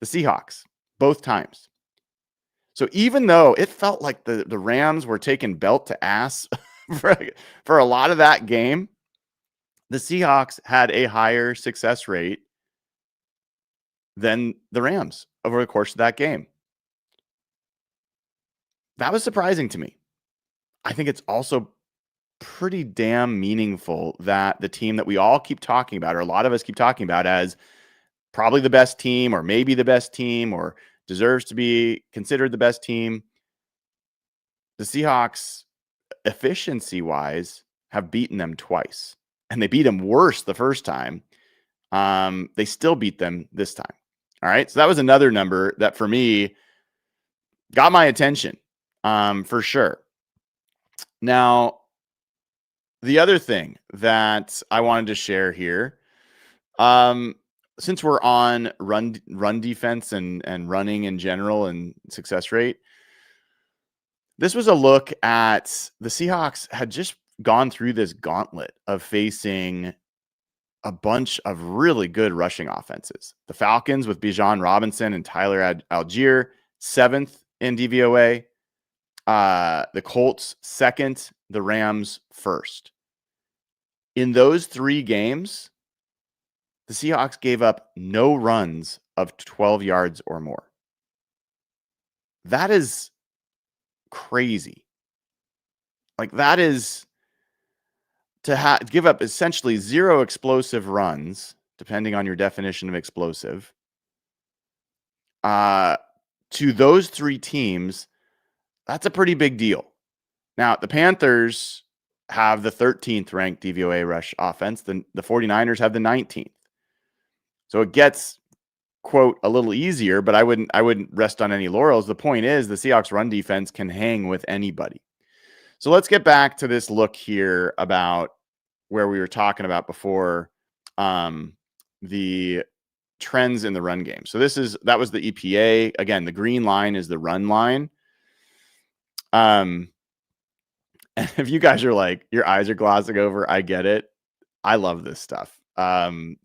The Seahawks, both times. So even though it felt like the Rams were taking belt to ass for a lot of that game, the Seahawks had a higher success rate than the Rams over the course of that game. That was surprising to me. I think it's also pretty damn meaningful that the team that we all keep talking about, or a lot of us keep talking about as probably the best team, or maybe the best team, or deserves to be considered the best team, the Seahawks, efficiency-wise, have beaten them twice. And they beat them worse the first time. They still beat them this time. All right. So that was another number that for me got my attention for sure. Now, the other thing that I wanted to share here, since we're on run defense and running in general and success rate, this was a look at the Seahawks had just gone through this gauntlet of facing a bunch of really good rushing offenses. The Falcons with Bijan Robinson and Tyler Algier, 7th in DVOA. The Colts, 2nd. The Rams, 1st. In those 3 games, the Seahawks gave up no runs of 12 yards or more. That is crazy. Like, that is to give up essentially 0 explosive runs, depending on your definition of explosive, to those 3 teams. That's a pretty big deal. Now, the Panthers have the 13th ranked DVOA rush offense. The 49ers have the 19th. So it gets, quote, a little easier, but I wouldn't rest on any laurels. The point is the Seahawks run defense can hang with anybody. So let's get back to this look here about where we were talking about before, the trends in the run game. So that was the EPA. Again, the green line is the run line. And if you guys are like, your eyes are glossing over, I get it. I love this stuff.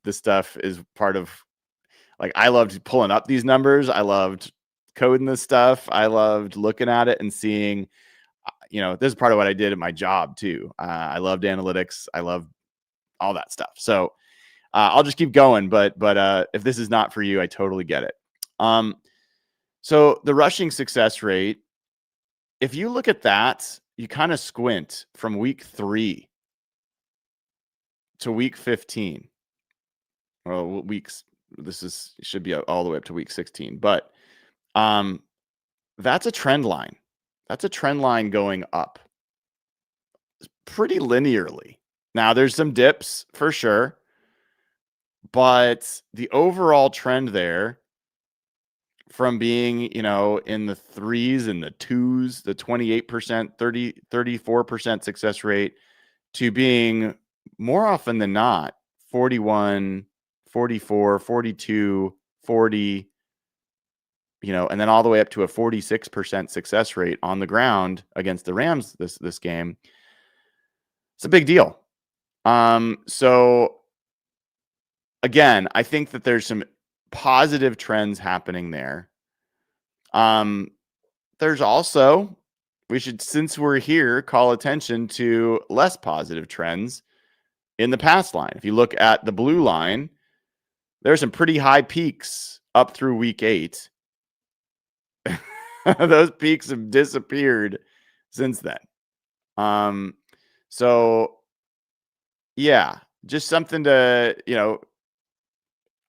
This stuff is part of, like, I loved pulling up these numbers. I loved coding this stuff. I loved looking at it and seeing, this is part of what I did at my job too. I loved analytics. I love all that stuff. So I'll just keep going, but if this is not for you, I totally get it. So the rushing success rate, if you look at that, you kind of squint from week 3 to week 15. Well, should be all the way up to week 16, but that's a trend line. That's a trend line going up pretty linearly. Now, there's some dips for sure, but the overall trend there, from being, in the 3s and the 2s, the 28%, 34% success rate, to being more often than not 41, 44, 42, 40, and then all the way up to a 46% success rate on the ground against the Rams this game. It's a big deal. So again, I think that there's some positive trends happening there. There's also we should, since we're here, call attention to less positive trends in the pass line. If you look at the blue line, there's some pretty high peaks up through week 8. Those peaks have disappeared since then. So yeah, just something to,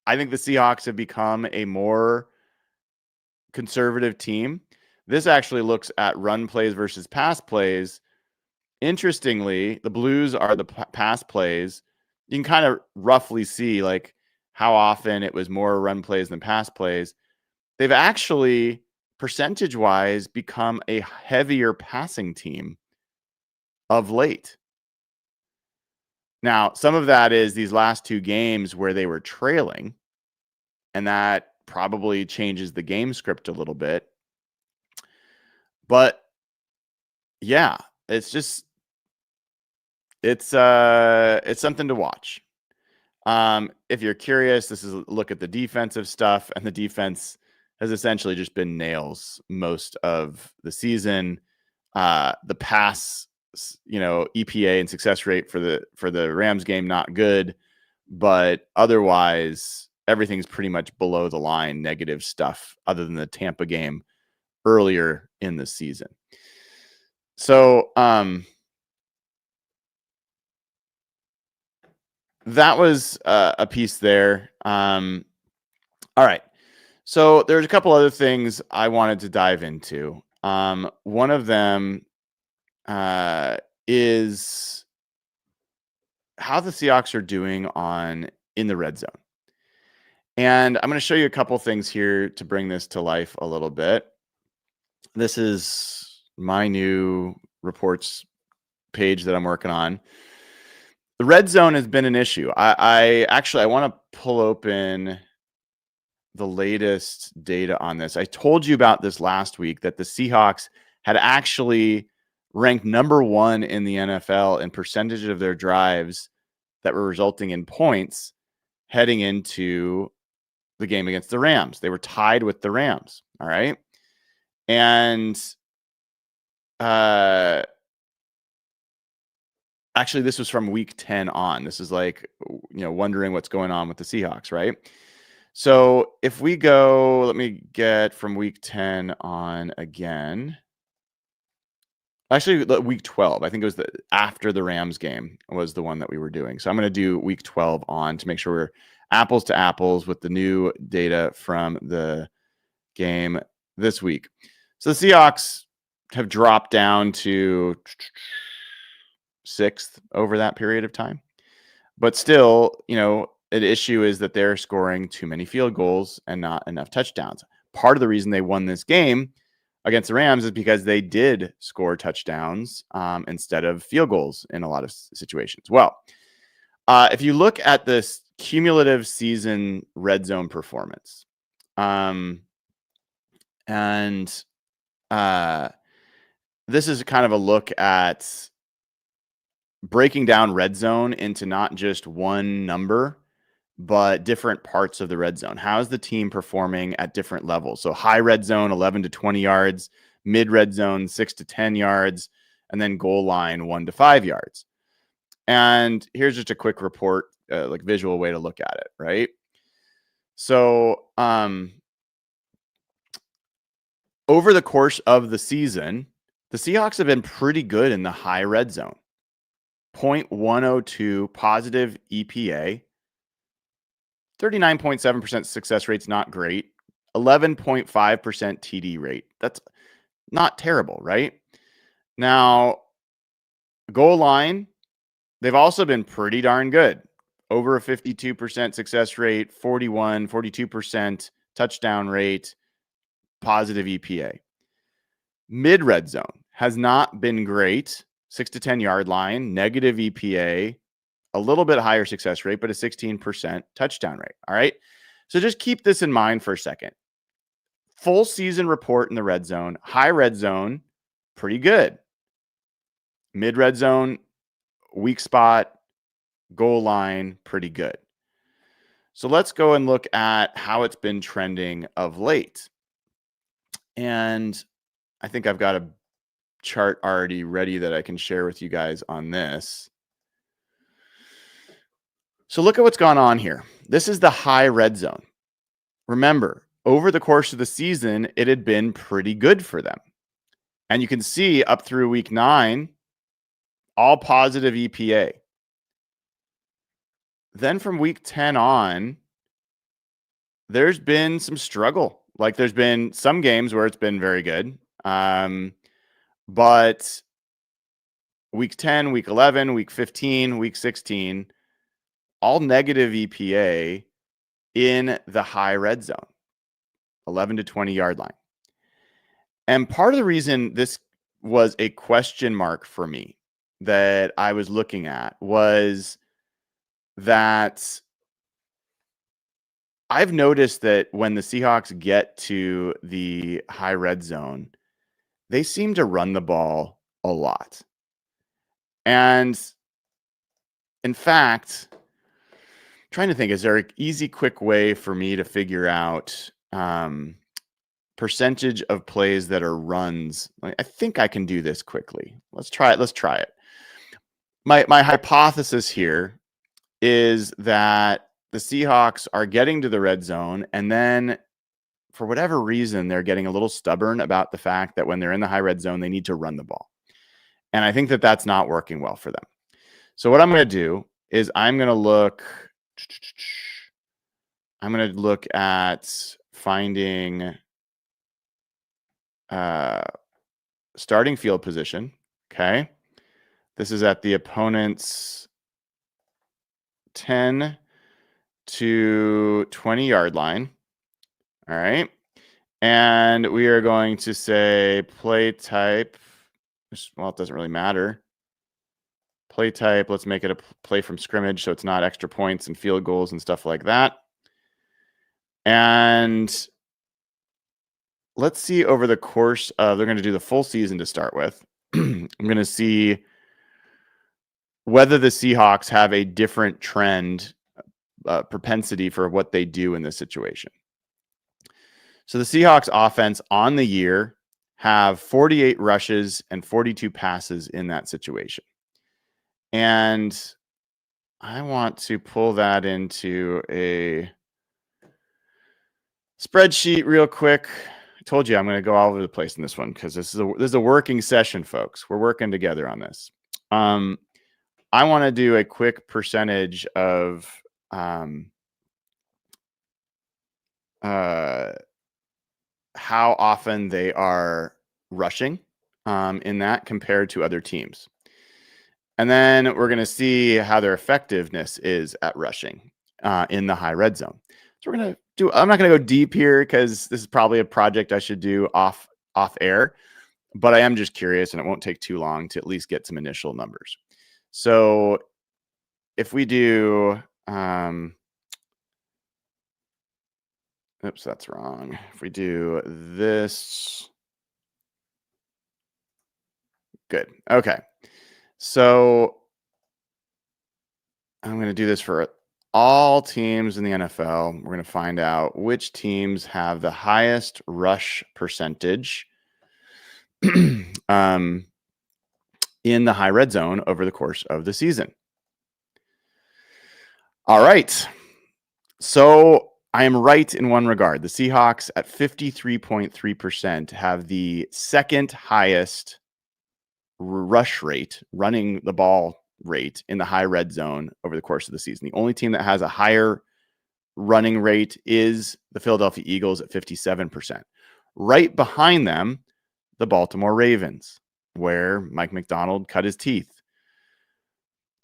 I think the Seahawks have become a more conservative team. This actually looks at run plays versus pass plays. Interestingly, the Blues are the pass plays. You can kind of roughly see like how often it was more run plays than pass plays. They've actually, percentage-wise, become a heavier passing team of late. Now, some of that is these last 2 games where they were trailing, and that probably changes the game script a little bit. But yeah, it's something to watch. If you're curious, this is a look at the defensive stuff, and the defense has essentially just been nails most of the season. The pass, EPA and success rate for the Rams game, not good, but otherwise everything's pretty much below the line negative stuff other than the Tampa game earlier in the season. So, that was a piece there. All right. So there's a couple other things I wanted to dive into. One of them is how the Seahawks are doing in the red zone. And I'm going to show you a couple things here to bring this to life a little bit. This is my new reports page that I'm working on. The red zone has been an issue. I want to pull open the latest data on this. I told you about this last week, that the Seahawks had actually ranked number 1 in the NFL in percentage of their drives that were resulting in points heading into the game against the Rams. They were tied with the Rams. All right. And actually, this was from week 10 on. This is like, wondering what's going on with the Seahawks, right? So if we go, let me get from week 10 on again. Actually, week 12. I think it was after the Rams game was the one that we were doing. So I'm going to do week 12 on to make sure we're apples to apples with the new data from the game this week. So the Seahawks have dropped down to 6th over that period of time. But still, an issue is that they're scoring too many field goals and not enough touchdowns. Part of the reason they won this game against the Rams is because they did score touchdowns instead of field goals in a lot of situations. Well, if you look at this cumulative season red zone performance, and this is kind of a look at breaking down red zone into not just one number, but different parts of the red zone. How is the team performing at different levels? So high red zone, 11 to 20 yards, mid red zone, 6 to 10 yards, and then goal line, 1 to 5 yards. And here's just a quick report, like visual way to look at it, right? So over the course of the season, the Seahawks have been pretty good in the high red zone. 0.102 positive EPA, 39.7% success rate's not great. 11.5% TD rate. That's not terrible, right? Now, goal line, they've also been pretty darn good. Over a 52% success rate, 42% touchdown rate, positive EPA. Mid red zone has not been great. 6 to 10 yard line, negative EPA, a little bit higher success rate, but a 16% touchdown rate. All right. So just keep this in mind for a second. Full season report in the red zone, high red zone, pretty good. Mid red zone, weak spot, goal line, pretty good. So let's go and look at how it's been trending of late. And I think I've got a chart already ready that I can share with you guys on this. So look at what's gone on here. This is the high red zone. Remember, over the course of the season, it had been pretty good for them. And you can see up through week 9, all positive EPA. Then from week 10 on, there's been some struggle. Like there's been some games where it's been very good. But week 10, week 11, week 15, week 16, all negative EPA in the high red zone, 11 to 20 yard line. And part of the reason this was a question mark for me that I was looking at was that I've noticed that when the Seahawks get to the high red zone, they seem to run the ball a lot. And in fact, I'm trying to think, is there an easy, quick way for me to figure out percentage of plays that are runs? I think I can do this quickly. Let's try it. My hypothesis here is that the Seahawks are getting to the red zone, and then for whatever reason, they're getting a little stubborn about the fact that when they're in the high red zone, they need to run the ball. And I think that that's not working well for them. So what I'm going to do is I'm going to look at finding starting field position. Okay. This is at the opponent's 10 to 20 yard line. All right. And we are going to say play type. Well, it doesn't really matter. Play type. Let's make it a play from scrimmage so it's not extra points and field goals and stuff like that. And let's see over the course of, they're going to do the full season to start with. I'm going to see whether the Seahawks have a different trend, propensity for what they do in this situation. So the Seahawks offense on the year have 48 rushes and 42 passes in that situation. And I want to pull that into a spreadsheet real quick. I told you I'm going to go all over the place in this one because this is a working session, folks. We're working together on this. I want to do a quick percentage of how often they are rushing in that compared to other teams. And then we're going to see how their effectiveness is at rushing in the high red zone. So we're going to do, I'm not going to go deep here because this is probably a project I should do off air, but I am just curious and it won't take too long to at least get some initial numbers. So if we do, oops, that's wrong. If we do this, good. Okay. So I'm going to do this for all teams in the NFL. We're going to find out which teams have the highest rush percentage in the high red zone over the course of the season. All right. So I am right in one regard. The Seahawks at 53.3% have the second highest rush rate, running the ball rate in the high red zone over the course of the season. The only team that has a higher running rate is the Philadelphia Eagles at 57%. Right behind them, the Baltimore Ravens, where Mike McDonald cut his teeth.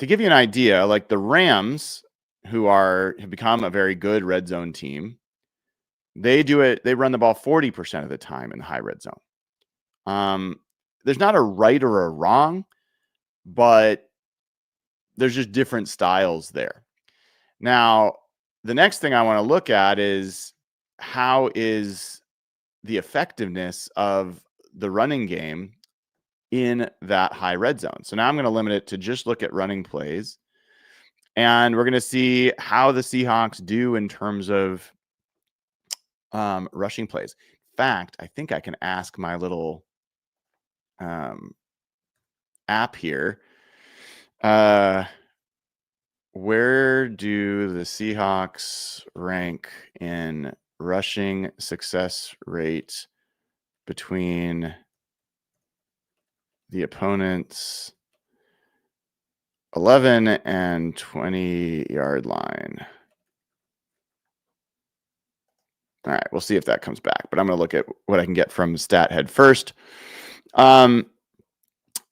To give you an idea, like the Rams, who have become a very good red zone team, they run the ball 40% of the time in the high red zone. There's not a right or a wrong, but there's just different styles there. Now, the next thing I want to look at is how is the effectiveness of the running game in that high red zone. So now I'm going to limit it to just look at running plays. And we're going to see how the Seahawks do in terms of rushing plays. In fact, I think I can ask my little app here. Where do the Seahawks rank in rushing success rate between the opponent's 11 and 20-yard line? All right, we'll see if that comes back, but I'm going to look at what I can get from StatHead first.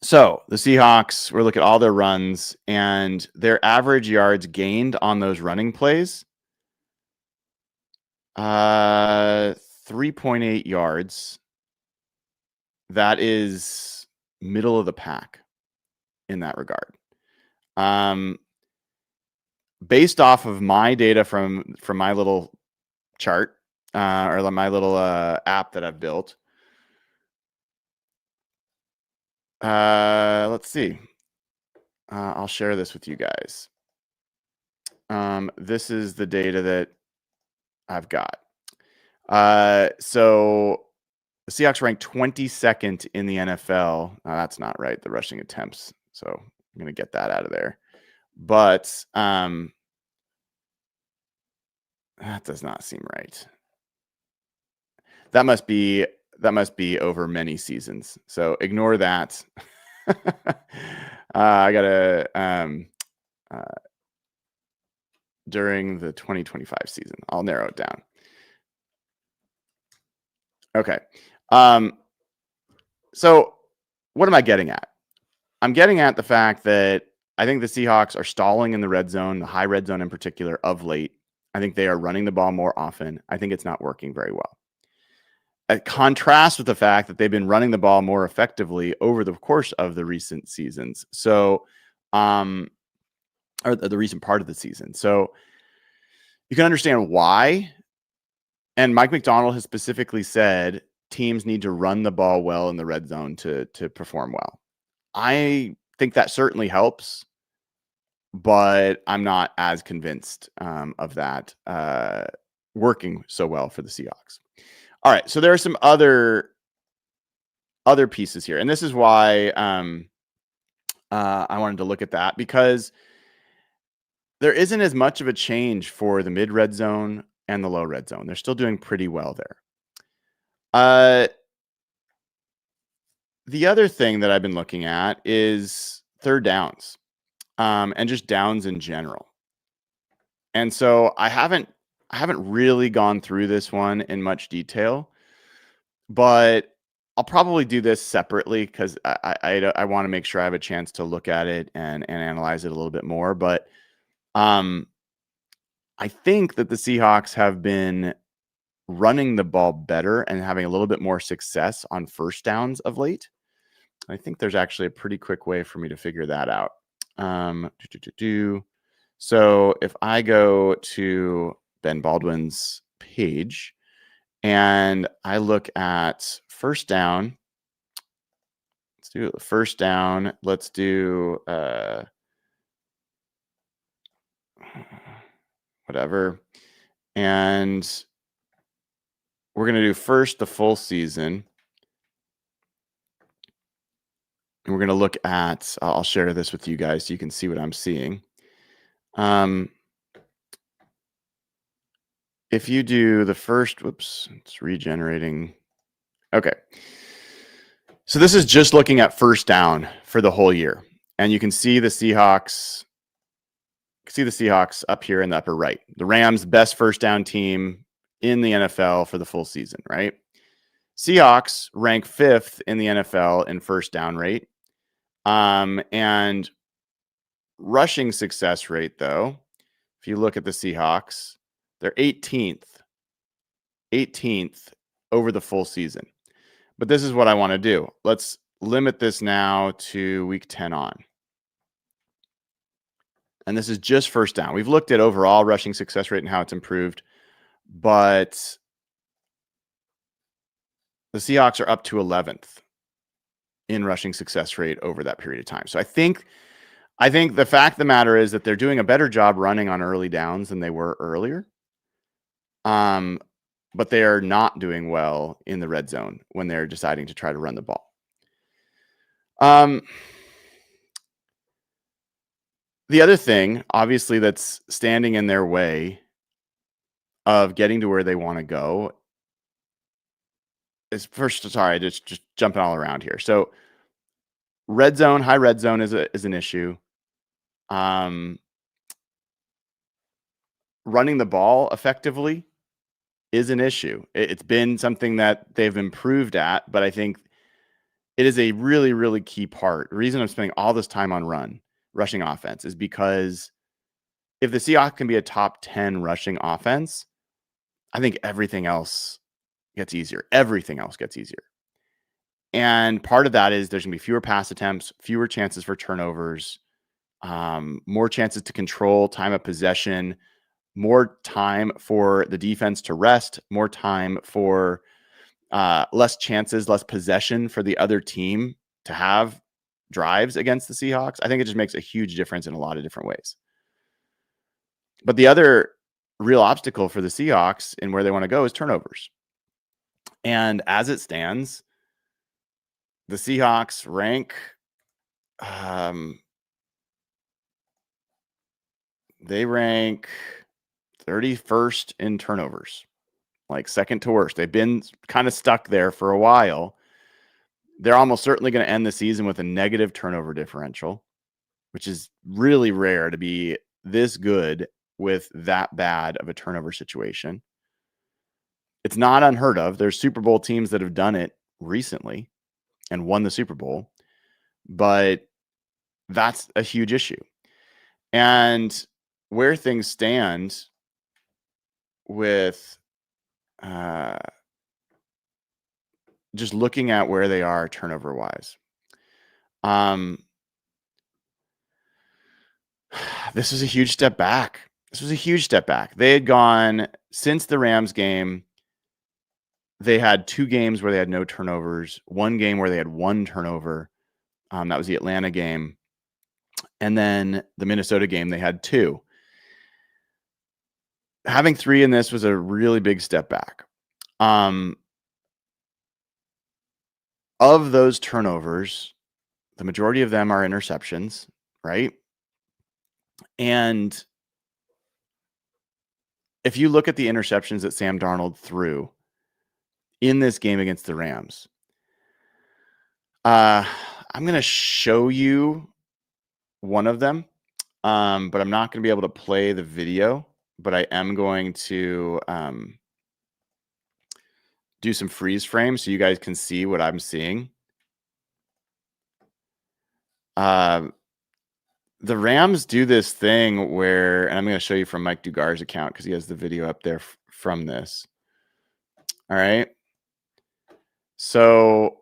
So the Seahawks, we're looking at all their runs and their average yards gained on those running plays. 3.8 yards. That is middle of the pack in that regard. Based off of my data from my little chart or my little app that I've built. Let's see. I'll share this with you guys. This is the data that I've got. So the Seahawks ranked 22nd in the NFL. No, that's not right. The rushing attempts. So I'm going to get that out of there. But that does not seem right. That must be over many seasons. So ignore that. I gotta during the 2025 season. I'll narrow it down. Okay. So what am I getting at? I'm getting at the fact that I think the Seahawks are stalling in the red zone, the high red zone in particular, of late. I think they are running the ball more often. I think it's not working very well. It contrasts with the fact that they've been running the ball more effectively over the course of the recent seasons. So, or the recent part of the season. So you can understand why. And Mike McDonald has specifically said teams need to run the ball well in the red zone to perform well. I think that certainly helps, but I'm not as convinced of that working so well for the Seahawks. All right, so there are some other pieces here, and this is why I wanted to look at that, because there isn't as much of a change for the mid red zone and the low red zone. They're still doing pretty well there. The other thing that I've been looking at is third downs and just downs in general. And so I haven't really gone through this one in much detail, but I'll probably do this separately because I want to make sure I have a chance to look at it and analyze it a little bit more. But I think that the Seahawks have been running the ball better and having a little bit more success on first downs of late. I think there's actually a pretty quick way for me to figure that out. So if I go to Ben Baldwin's page and I look at first down, let's do first down. Let's do whatever. And we're going to do first the full season. And we're going to look at, I'll share this with you guys so you can see what I'm seeing. If you do the first, whoops, it's regenerating. Okay. So this is just looking at first down for the whole year. And you can see the Seahawks up here in the upper right. The Rams, best first down team in the NFL for the full season, right? Seahawks rank 5th in the NFL in first down rate. And rushing success rate, though, if you look at the Seahawks, they're 18th over the full season. But this is what I want to do. Let's limit this now to week 10 on. And this is just first down. We've looked at overall rushing success rate and how it's improved, but the Seahawks are up to 11th in rushing success rate over that period of time. So I think the fact of the matter is that they're doing a better job running on early downs than they were earlier. But they are not doing well in the red zone when they're deciding to try to run the ball. The other thing, obviously, that's standing in their way of getting to where they want to go is just jumping all around here. So red zone, high red zone is an issue. Running the ball effectively is an issue. It's been something that they've improved at, but I think it is a really, really key part. The reason I'm spending all this time on rushing offense is because if the Seahawks can be a top 10 rushing offense, I think everything else gets easier. Everything else gets easier. And part of that is there's going to be fewer pass attempts, fewer chances for turnovers, more chances to control time of possession, more time for the defense to rest, more time for less chances, less possession for the other team to have drives against the Seahawks. I think it just makes a huge difference in a lot of different ways. But the other real obstacle for the Seahawks and where they want to go is turnovers. And as it stands, the Seahawks rank they rank 31st in turnovers, like second to worst. They've been kind of stuck there for a while. They're almost certainly going to end the season with a negative turnover differential, which is really rare to be this good with that bad of a turnover situation. It's not unheard of. There's Super Bowl teams that have done it recently and won the Super Bowl, but that's a huge issue. And where things stand with just looking at where they are turnover wise. This was a huge step back. They had gone since the Rams game. They had 2 games where they had no turnovers, 1 game where they had 1 turnover. That was the Atlanta game. And then the Minnesota game, they had 2. Having 3 in this was a really big step back. Of those turnovers, the majority of them are interceptions, right? And if you look at the interceptions that Sam Darnold threw in this game against the Rams, I'm going to show you one of them, but I'm not going to be able to play the video, but I am going to do some freeze frames so you guys can see what I'm seeing. The Rams do this thing where, and I'm going to show you from Mike Dugar's account because he has the video up there from this. All right. So,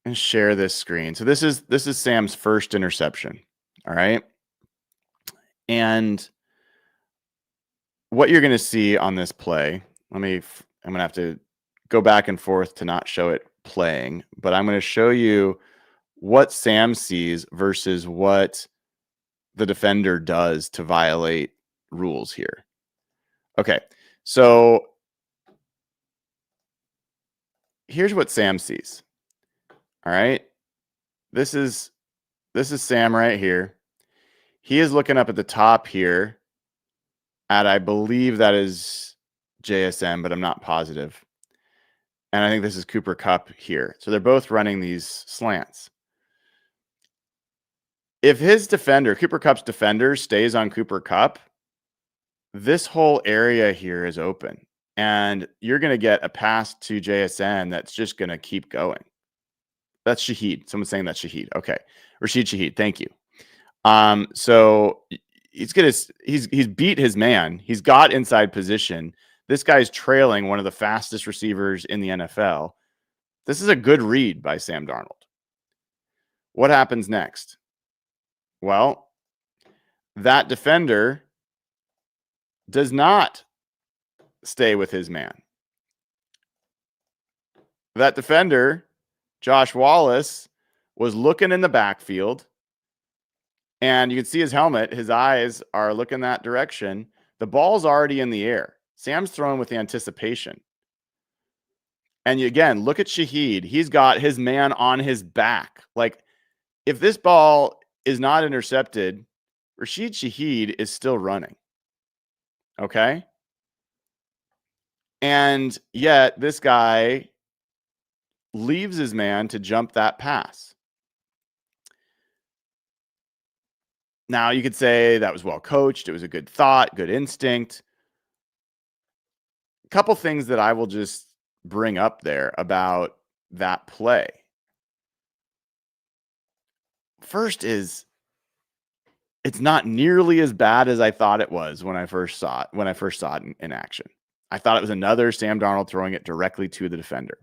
and share this screen. So this is Sam's first interception. All right. And what you're going to see on this play, I'm going to have to go back and forth to not show it playing, but I'm going to show you what Sam sees versus what the defender does to violate rules here. Okay. So here's what Sam sees. All right. This is Sam right here. He is looking up at the top here at, I believe that is JSN, but I'm not positive. And I think this is Cooper Kupp here. So they're both running these slants. If his defender, Cooper Kupp's defender, stays on Cooper Kupp, this whole area here is open. And you're going to get a pass to JSN that's just going to keep going. That's Shaheed. Someone's saying that's Shaheed. Okay. Rashid Shaheed. Thank you. So he's beat his man. He's got inside position. This guy's trailing one of the fastest receivers in the NFL. This is a good read by Sam Darnold. What happens next? Well, that defender does not stay with his man. That defender, Josh Wallace, was looking in the backfield, and you can see his helmet. His eyes are looking that direction. The ball's already in the air. Sam's throwing with the anticipation. And again, look at Shaheed. He's got his man on his back. Like, if this ball is not intercepted, Rashid Shaheed is still running. Okay? And yet this guy leaves his man to jump that pass. Now, you could say that was well coached. It was a good thought, good instinct. A couple things that I will just bring up there about that play. First is, it's not nearly as bad as I thought it was when I first saw it in action. I thought it was another Sam Darnold throwing it directly to the defender.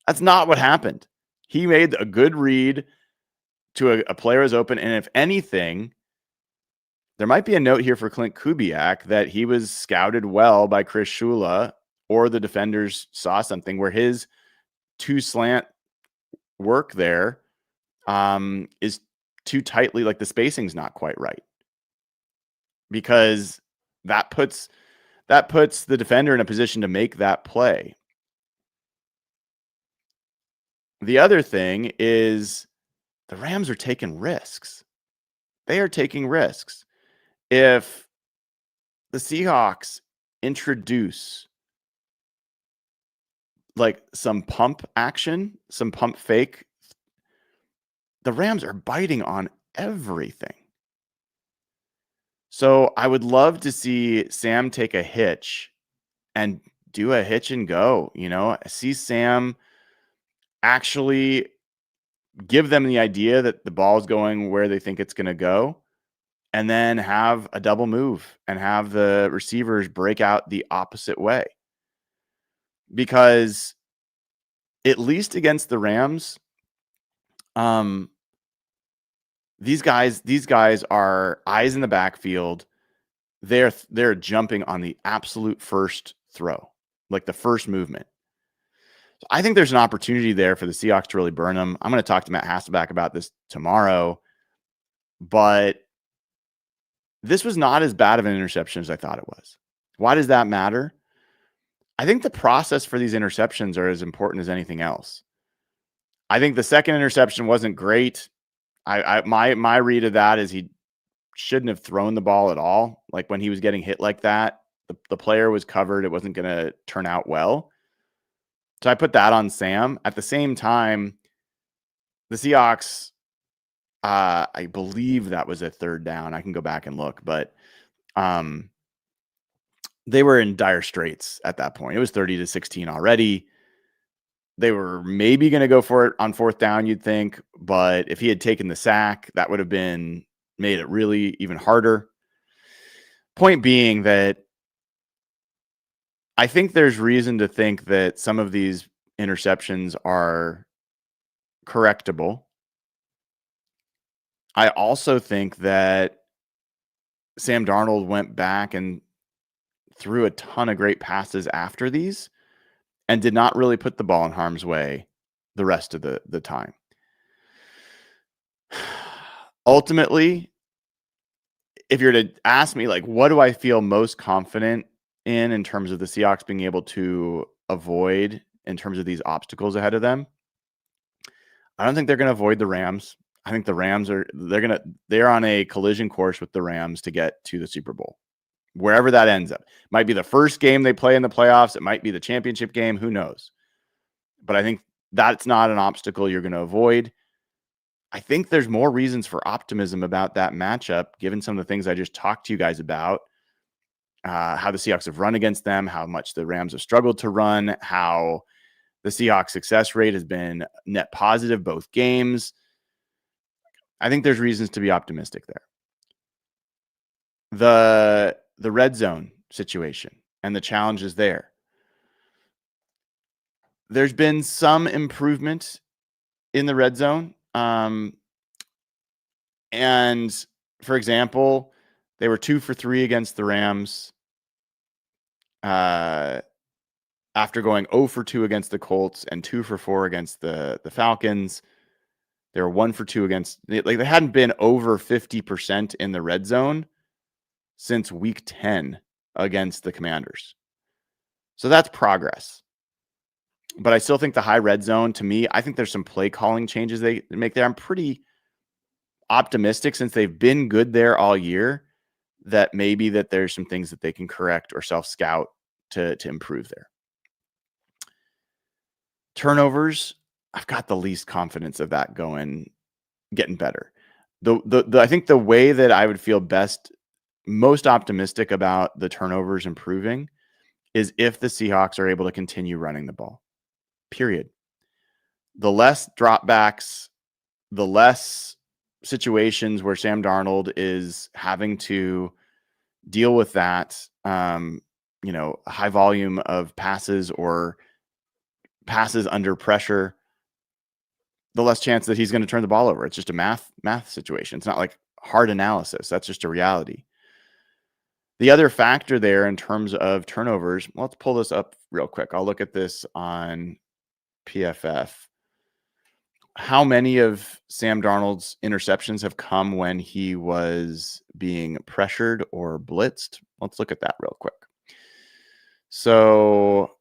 That's not what happened. He made a good read to a player who's open, and if anything, there might be a note here for Clint Kubiak that he was scouted well by Chris Shula, or the defenders saw something where his two slant work there is too tightly, like the spacing's not quite right, because that puts the defender in a position to make that play. The other thing is the Rams are taking risks. They are taking risks. If the Seahawks introduce like some pump action, some pump fake, the Rams are biting on everything. So I would love to see Sam take a hitch and do a hitch and go, see Sam actually give them the idea that the ball's going where they think it's going to go, and then have a double move and have the receivers break out the opposite way. Because at least against the Rams, these guys are eyes in the backfield. They're jumping on the absolute first throw, like the first movement. So I think there's an opportunity there for the Seahawks to really burn them. I'm going to talk to Matt Hasselbeck about this tomorrow, but this was not as bad of an interception as I thought it was. Why does that matter? I think the process for these interceptions are as important as anything else. I think the second interception wasn't great. My read of that is he shouldn't have thrown the ball at all. Like, when he was getting hit like that, the player was covered. It wasn't going to turn out well. So I put that on Sam. At the same time, the Seahawks, I believe that was a third down. I can go back and look, but they were in dire straits at that point. It was 30-16 already. They were maybe going to go for it on fourth down, you'd think, but if he had taken the sack, that would have made it really even harder. Point being that I think there's reason to think that some of these interceptions are correctable. I also think that Sam Darnold went back and threw a ton of great passes after these and did not really put the ball in harm's way the rest of the time. Ultimately, if you're to ask me, like, what do I feel most confident in terms of the Seahawks being able to avoid in terms of these obstacles ahead of them, I don't think they're going to avoid the Rams. I think the Rams they're on a collision course with the Rams to get to the Super Bowl, wherever that ends up. It might be the first game they play in the playoffs. It might be the championship game. Who knows? But I think that's not an obstacle you're going to avoid. I think there's more reasons for optimism about that matchup, given some of the things I just talked to you guys about, how the Seahawks have run against them, how much the Rams have struggled to run, how the Seahawks success rate has been net positive both games. I think there's reasons to be optimistic there. The red zone situation and the challenges there. There's been some improvement in the red zone. And for example, they were 2 for 3 against the Rams. After going 0 for 2 against the Colts and 2 for 4 against the Falcons. They were 1 for 2 against, like, they hadn't been over 50% in the red zone since week 10 against the Commanders. So that's progress. But I still think the high red zone, to me, I think there's some play calling changes they make there. I'm pretty optimistic, since they've been good there all year, that maybe that there's some things that they can correct or self-scout to improve there. Turnovers, I've got the least confidence of that getting better. I think the way that I would feel most optimistic about the turnovers improving is if the Seahawks are able to continue running the ball. Period. The less dropbacks, the less situations where Sam Darnold is having to deal with that, high volume of passes or passes under pressure, the less chance that he's going to turn the ball over. It's just a math situation. It's not like hard analysis. That's just a reality. The other factor there in terms of turnovers, let's pull this up real quick. I'll look at this on PFF. How many of Sam Darnold's interceptions have come when he was being pressured or blitzed? Let's look at that real quick. So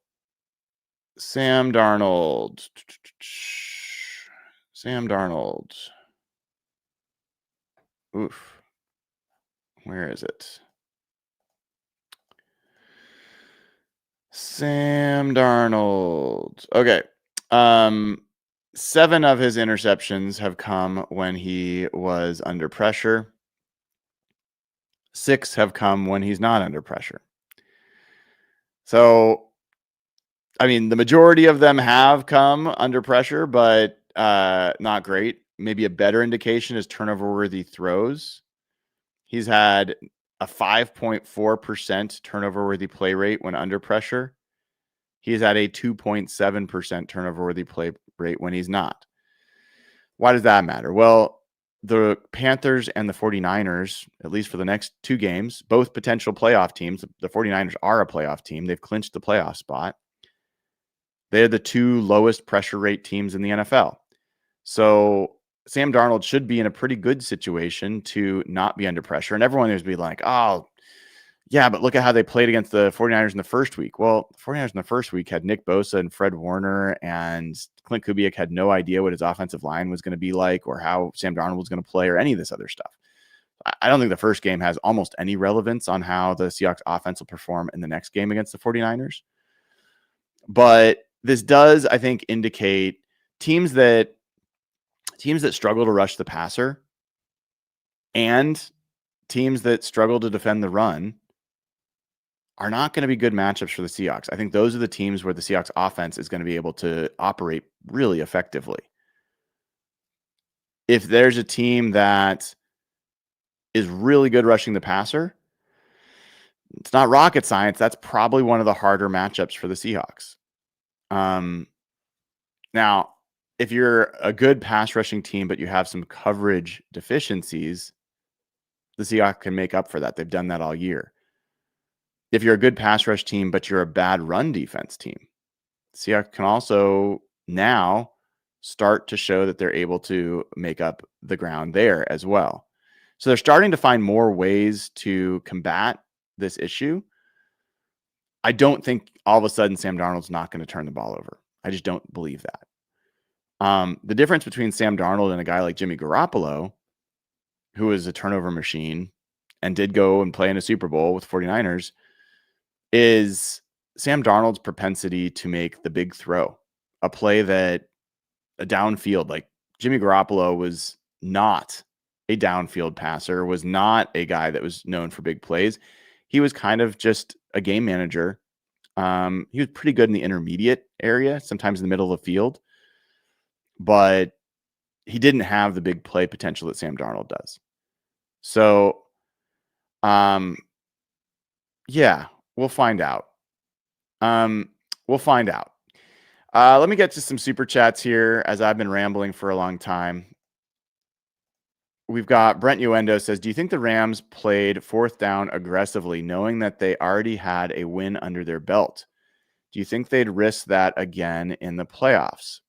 Sam Darnold. Oof. Where is it? Sam Darnold. Okay. 7 of his interceptions have come when he was under pressure. 6 have come when he's not under pressure. So, I mean, the majority of them have come under pressure, but not great. Maybe a better indication is turnover-worthy throws. He's had a 5.4% turnover-worthy play rate when under pressure. He's at a 2.7% turnover-worthy play rate when he's not. Why does that matter? Well, the Panthers and the 49ers, at least for the next 2 games, both potential playoff teams. The 49ers are a playoff team. They've clinched the playoff spot. They're the 2 lowest pressure rate teams in the NFL. So Sam Darnold should be in a pretty good situation to not be under pressure. And everyone there's be like, oh, yeah, but look at how they played against the 49ers in the first week. Well, the 49ers in the first week had Nick Bosa and Fred Warner, and Clint Kubiak had no idea what his offensive line was going to be like or how Sam Darnold was going to play or any of this other stuff. I don't think the first game has almost any relevance on how the Seahawks offense will perform in the next game against the 49ers. But this does, I think, indicate teams that struggle to rush the passer and teams that struggle to defend the run are not going to be good matchups for the Seahawks. I think those are the teams where the Seahawks offense is going to be able to operate really effectively. If there's a team that is really good rushing the passer, it's not rocket science. That's probably one of the harder matchups for the Seahawks. Now, if you're a good pass rushing team, but you have some coverage deficiencies, the Seahawks can make up for that. They've done that all year. If you're a good pass rush team, but you're a bad run defense team, Seahawks can also now start to show that they're able to make up the ground there as well. So they're starting to find more ways to combat this issue. I don't think all of a sudden Sam Darnold's not going to turn the ball over. I just don't believe that. The difference between Sam Darnold and a guy like Jimmy Garoppolo, who is a turnover machine and did go and play in a Super Bowl with 49ers, is Sam Darnold's propensity to make the big throw, a play that a downfield, like Jimmy Garoppolo was not a downfield passer, was not a guy that was known for big plays. He was kind of just a game manager. He was pretty good in the intermediate area, sometimes in the middle of the field, but he didn't have the big play potential that Sam Darnold does. So, yeah, we'll find out. Let me get to some super chats here as I've been rambling for a long time. We've got Brent Uendo says, do you think the Rams played 4th down aggressively, knowing that they already had a win under their belt? Do you think they'd risk that again in the playoffs?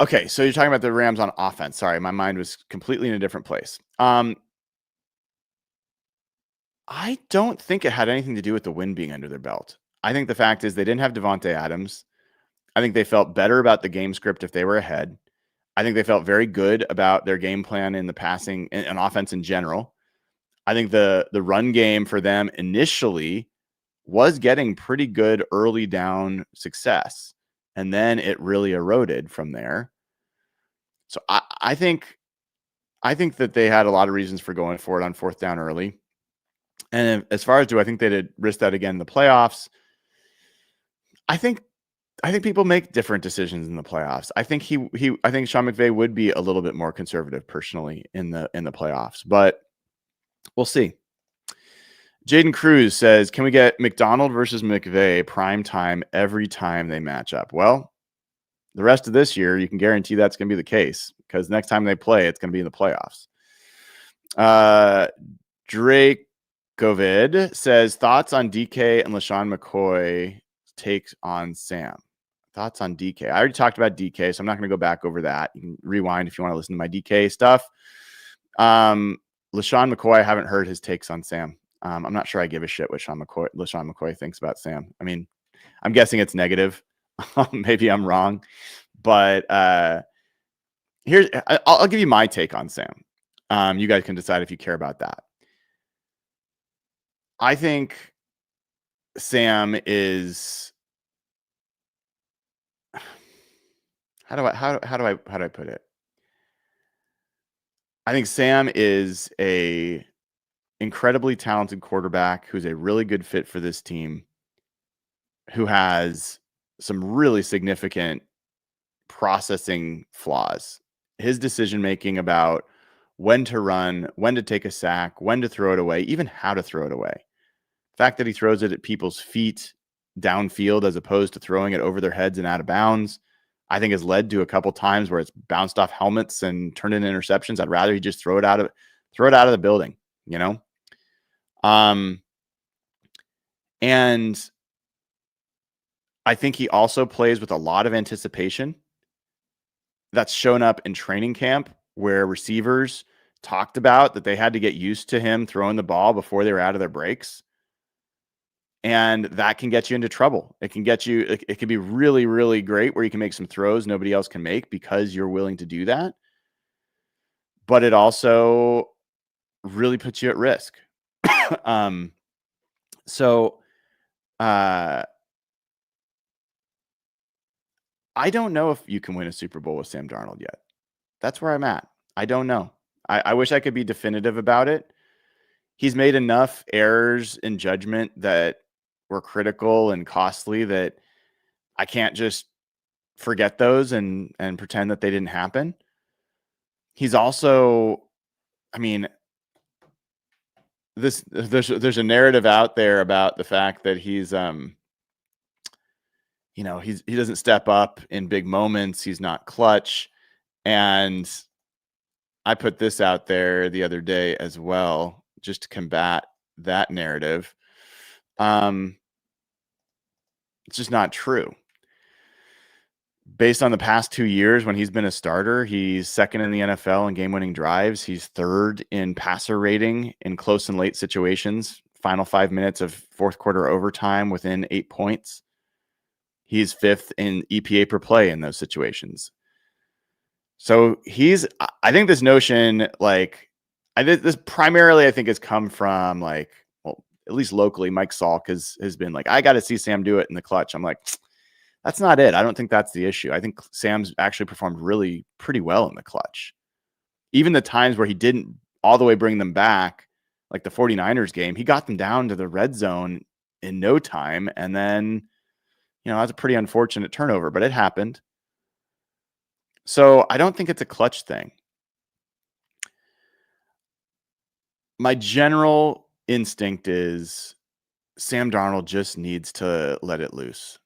Okay, so you're talking about the Rams on offense. Sorry, my mind was completely in a different place. I don't think it had anything to do with the win being under their belt. I think the fact is they didn't have Devontae Adams. I think they felt better about the game script if they were ahead. I think they felt very good about their game plan in the passing and offense in general. I think the run game for them initially was getting pretty good early down success, and then it really eroded from there. So I think that they had a lot of reasons for going for it on fourth down early. And as far as do I think they'd risk that again in the playoffs? I think people make different decisions in the playoffs. I think I think Sean McVay would be a little bit more conservative personally in the playoffs, but we'll see. Jaden Cruz says, "Can we get McDonald versus McVay prime time every time they match up?" Well, the rest of this year, you can guarantee that's going to be the case because next time they play, it's going to be in the playoffs. Drake Govid says, "Thoughts on DK and LaShawn McCoy takes on Sam?" Thoughts on DK? I already talked about DK, so I'm not going to go back over that. You can rewind if you want to listen to my DK stuff. LaShawn McCoy, I haven't heard his takes on Sam. I'm not sure I give a shit what LaShawn McCoy thinks about Sam. I mean, I'm guessing it's negative. Maybe I'm wrong, but I'll give you my take on Sam. You guys can decide if you care about that. I think Sam is how do I put it? I think Sam is a incredibly talented quarterback who's a really good fit for this team, who has some really significant processing flaws. His decision making about when to run, when to take a sack, when to throw it away, even how to throw it away. The fact that he throws it at people's feet downfield as opposed to throwing it over their heads and out of bounds, I think has led to a couple times where it's bounced off helmets and turned into interceptions. I'd rather he just throw it out of the building, you know? And I think he also plays with a lot of anticipation. That's shown up in training camp where receivers talked about that they had to get used to him throwing the ball before they were out of their breaks. And that can get you into trouble. It can be really, really great where you can make some throws nobody else can make because you're willing to do that. But it also really puts you at risk. I don't know if you can win a Super Bowl with Sam Darnold yet. That's where I'm at. I don't know. I wish I could be definitive about it. He's made enough errors in judgment that were critical and costly that I can't just forget those and pretend that they didn't happen. He's also, I mean, there's a narrative out there about the fact that he's he doesn't step up in big moments. He's not clutch. And I put this out there the other day as well, just to combat that narrative. It's just not true. Based on the past 2 years when he's been a starter, he's second in the NFL in game-winning drives. He's third in passer rating in close and late situations. Final 5 minutes of fourth quarter overtime within 8 points. He's fifth in EPA per play in those situations. So I think this notion, this primarily I think has come from at least locally, Mike Salk has been like, I got to see Sam do it in the clutch. I'm like, that's not it. I don't think that's the issue. I think Sam's actually performed really pretty well in the clutch. Even the times where he didn't all the way bring them back, like the 49ers game, he got them down to the red zone in no time. And then, that's a pretty unfortunate turnover, but it happened. So I don't think it's a clutch thing. My general instinct is Sam Darnold just needs to let it loose.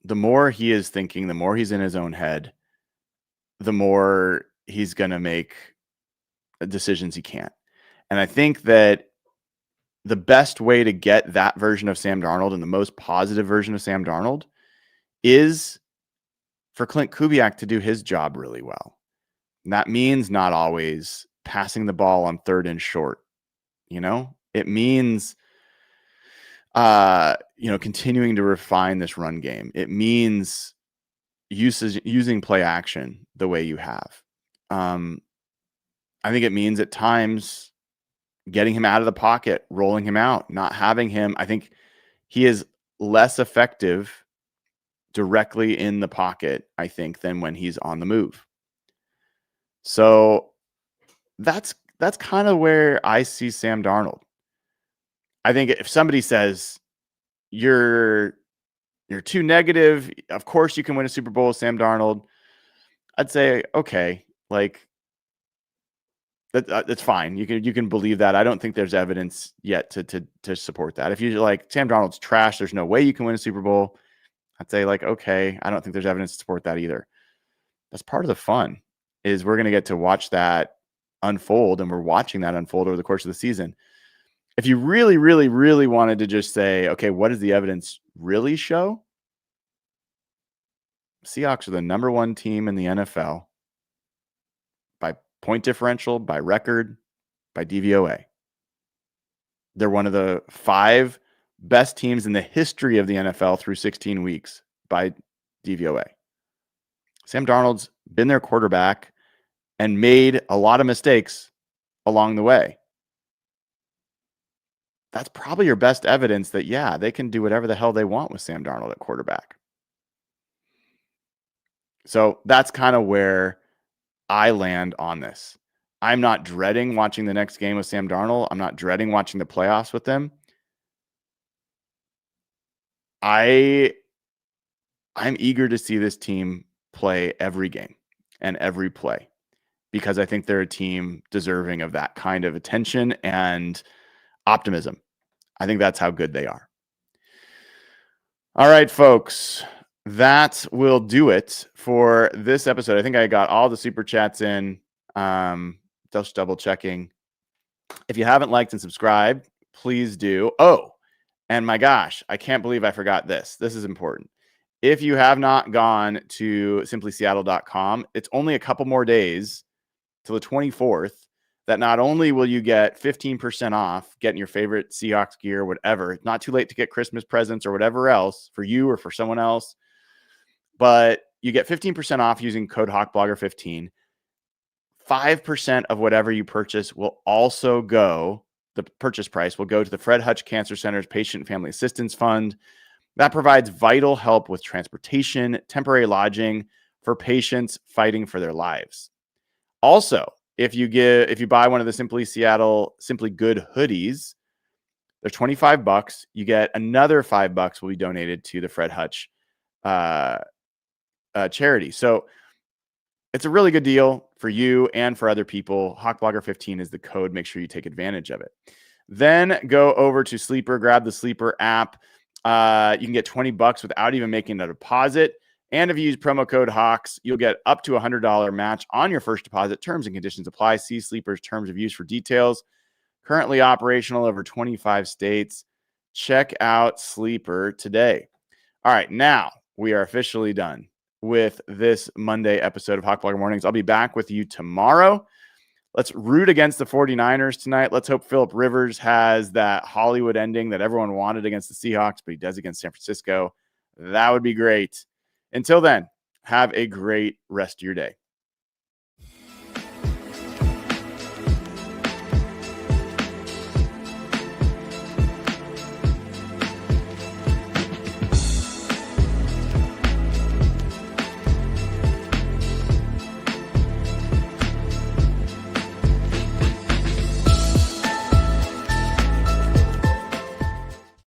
The more he is thinking, the more he's in his own head, the more he's going to make decisions he can't. And I think that the best way to get that version of Sam Darnold and the most positive version of Sam Darnold is for Clint Kubiak to do his job really well. And that means not always passing the ball on third and short. It means, continuing to refine this run game. It means using play action the way you have. I think it means at times getting him out of the pocket, rolling him out, not having him. I think he is less effective directly in the pocket, I think, than when he's on the move. So that's kind of where I see Sam Darnold. I think if somebody says you're too negative, of course you can win a Super Bowl with Sam Darnold, I'd say, okay, like that's fine. You can believe that. I don't think there's evidence yet to support that. If you're like, Sam Darnold's trash, there's no way you can win a Super Bowl, I'd say, like, okay, I don't think there's evidence to support that either. That's part of the fun, is we're going to get to watch that unfold, and we're watching that unfold over the course of the season. If you really, really, really wanted to just say, okay, what does the evidence really show? Seahawks are the number one team in the NFL by point differential, by record, by DVOA. They're one of the 5 best teams in the history of the NFL through 16 weeks by DVOA. Sam Darnold's been their quarterback and made a lot of mistakes along the way. That's probably your best evidence that, yeah, they can do whatever the hell they want with Sam Darnold at quarterback. So that's kind of where I land on this. I'm not dreading watching the next game with Sam Darnold. I'm not dreading watching the playoffs with them. I'm eager to see this team play every game and every play, because I think they're a team deserving of that kind of attention and optimism. I think that's how good they are. All right, folks, that will do it for this episode. I think I got all the super chats in. Just double checking. If you haven't liked and subscribed, please do. Oh, and my gosh, I can't believe I forgot this. This is important. If you have not gone to SimplySeattle.com, it's only a couple more days till the 24th. That not only will you get 15% off getting your favorite Seahawks gear, whatever, it's not too late to get Christmas presents or whatever else for you or for someone else, but you get 15% off using code HawkBlogger15. 5% of whatever you purchase will also go, the purchase price will go to the Fred Hutch Cancer Center's Patient and Family Assistance Fund. That provides vital help with transportation, temporary lodging for patients fighting for their lives. Also, if you buy one of the Simply Seattle Simply Good hoodies, they're $25. You get another $5 will be donated to the Fred Hutch charity. So it's a really good deal for you and for other people. HawkBlogger15 is the code. Make sure you take advantage of it. Then go over to Sleeper, grab the Sleeper app. You can get $20 without even making a deposit. And if you use promo code HAWKS, you'll get up to $100 match on your first deposit. Terms and conditions apply. See Sleeper's terms of use for details. Currently operational over 25 states. Check out Sleeper today. All right, now we are officially done with this Monday episode of Hawk Blogger Mornings. I'll be back with you tomorrow. Let's root against the 49ers tonight. Let's hope Phillip Rivers has that Hollywood ending that everyone wanted against the Seahawks, but he does against San Francisco. That would be great. Until then, have a great rest of your day.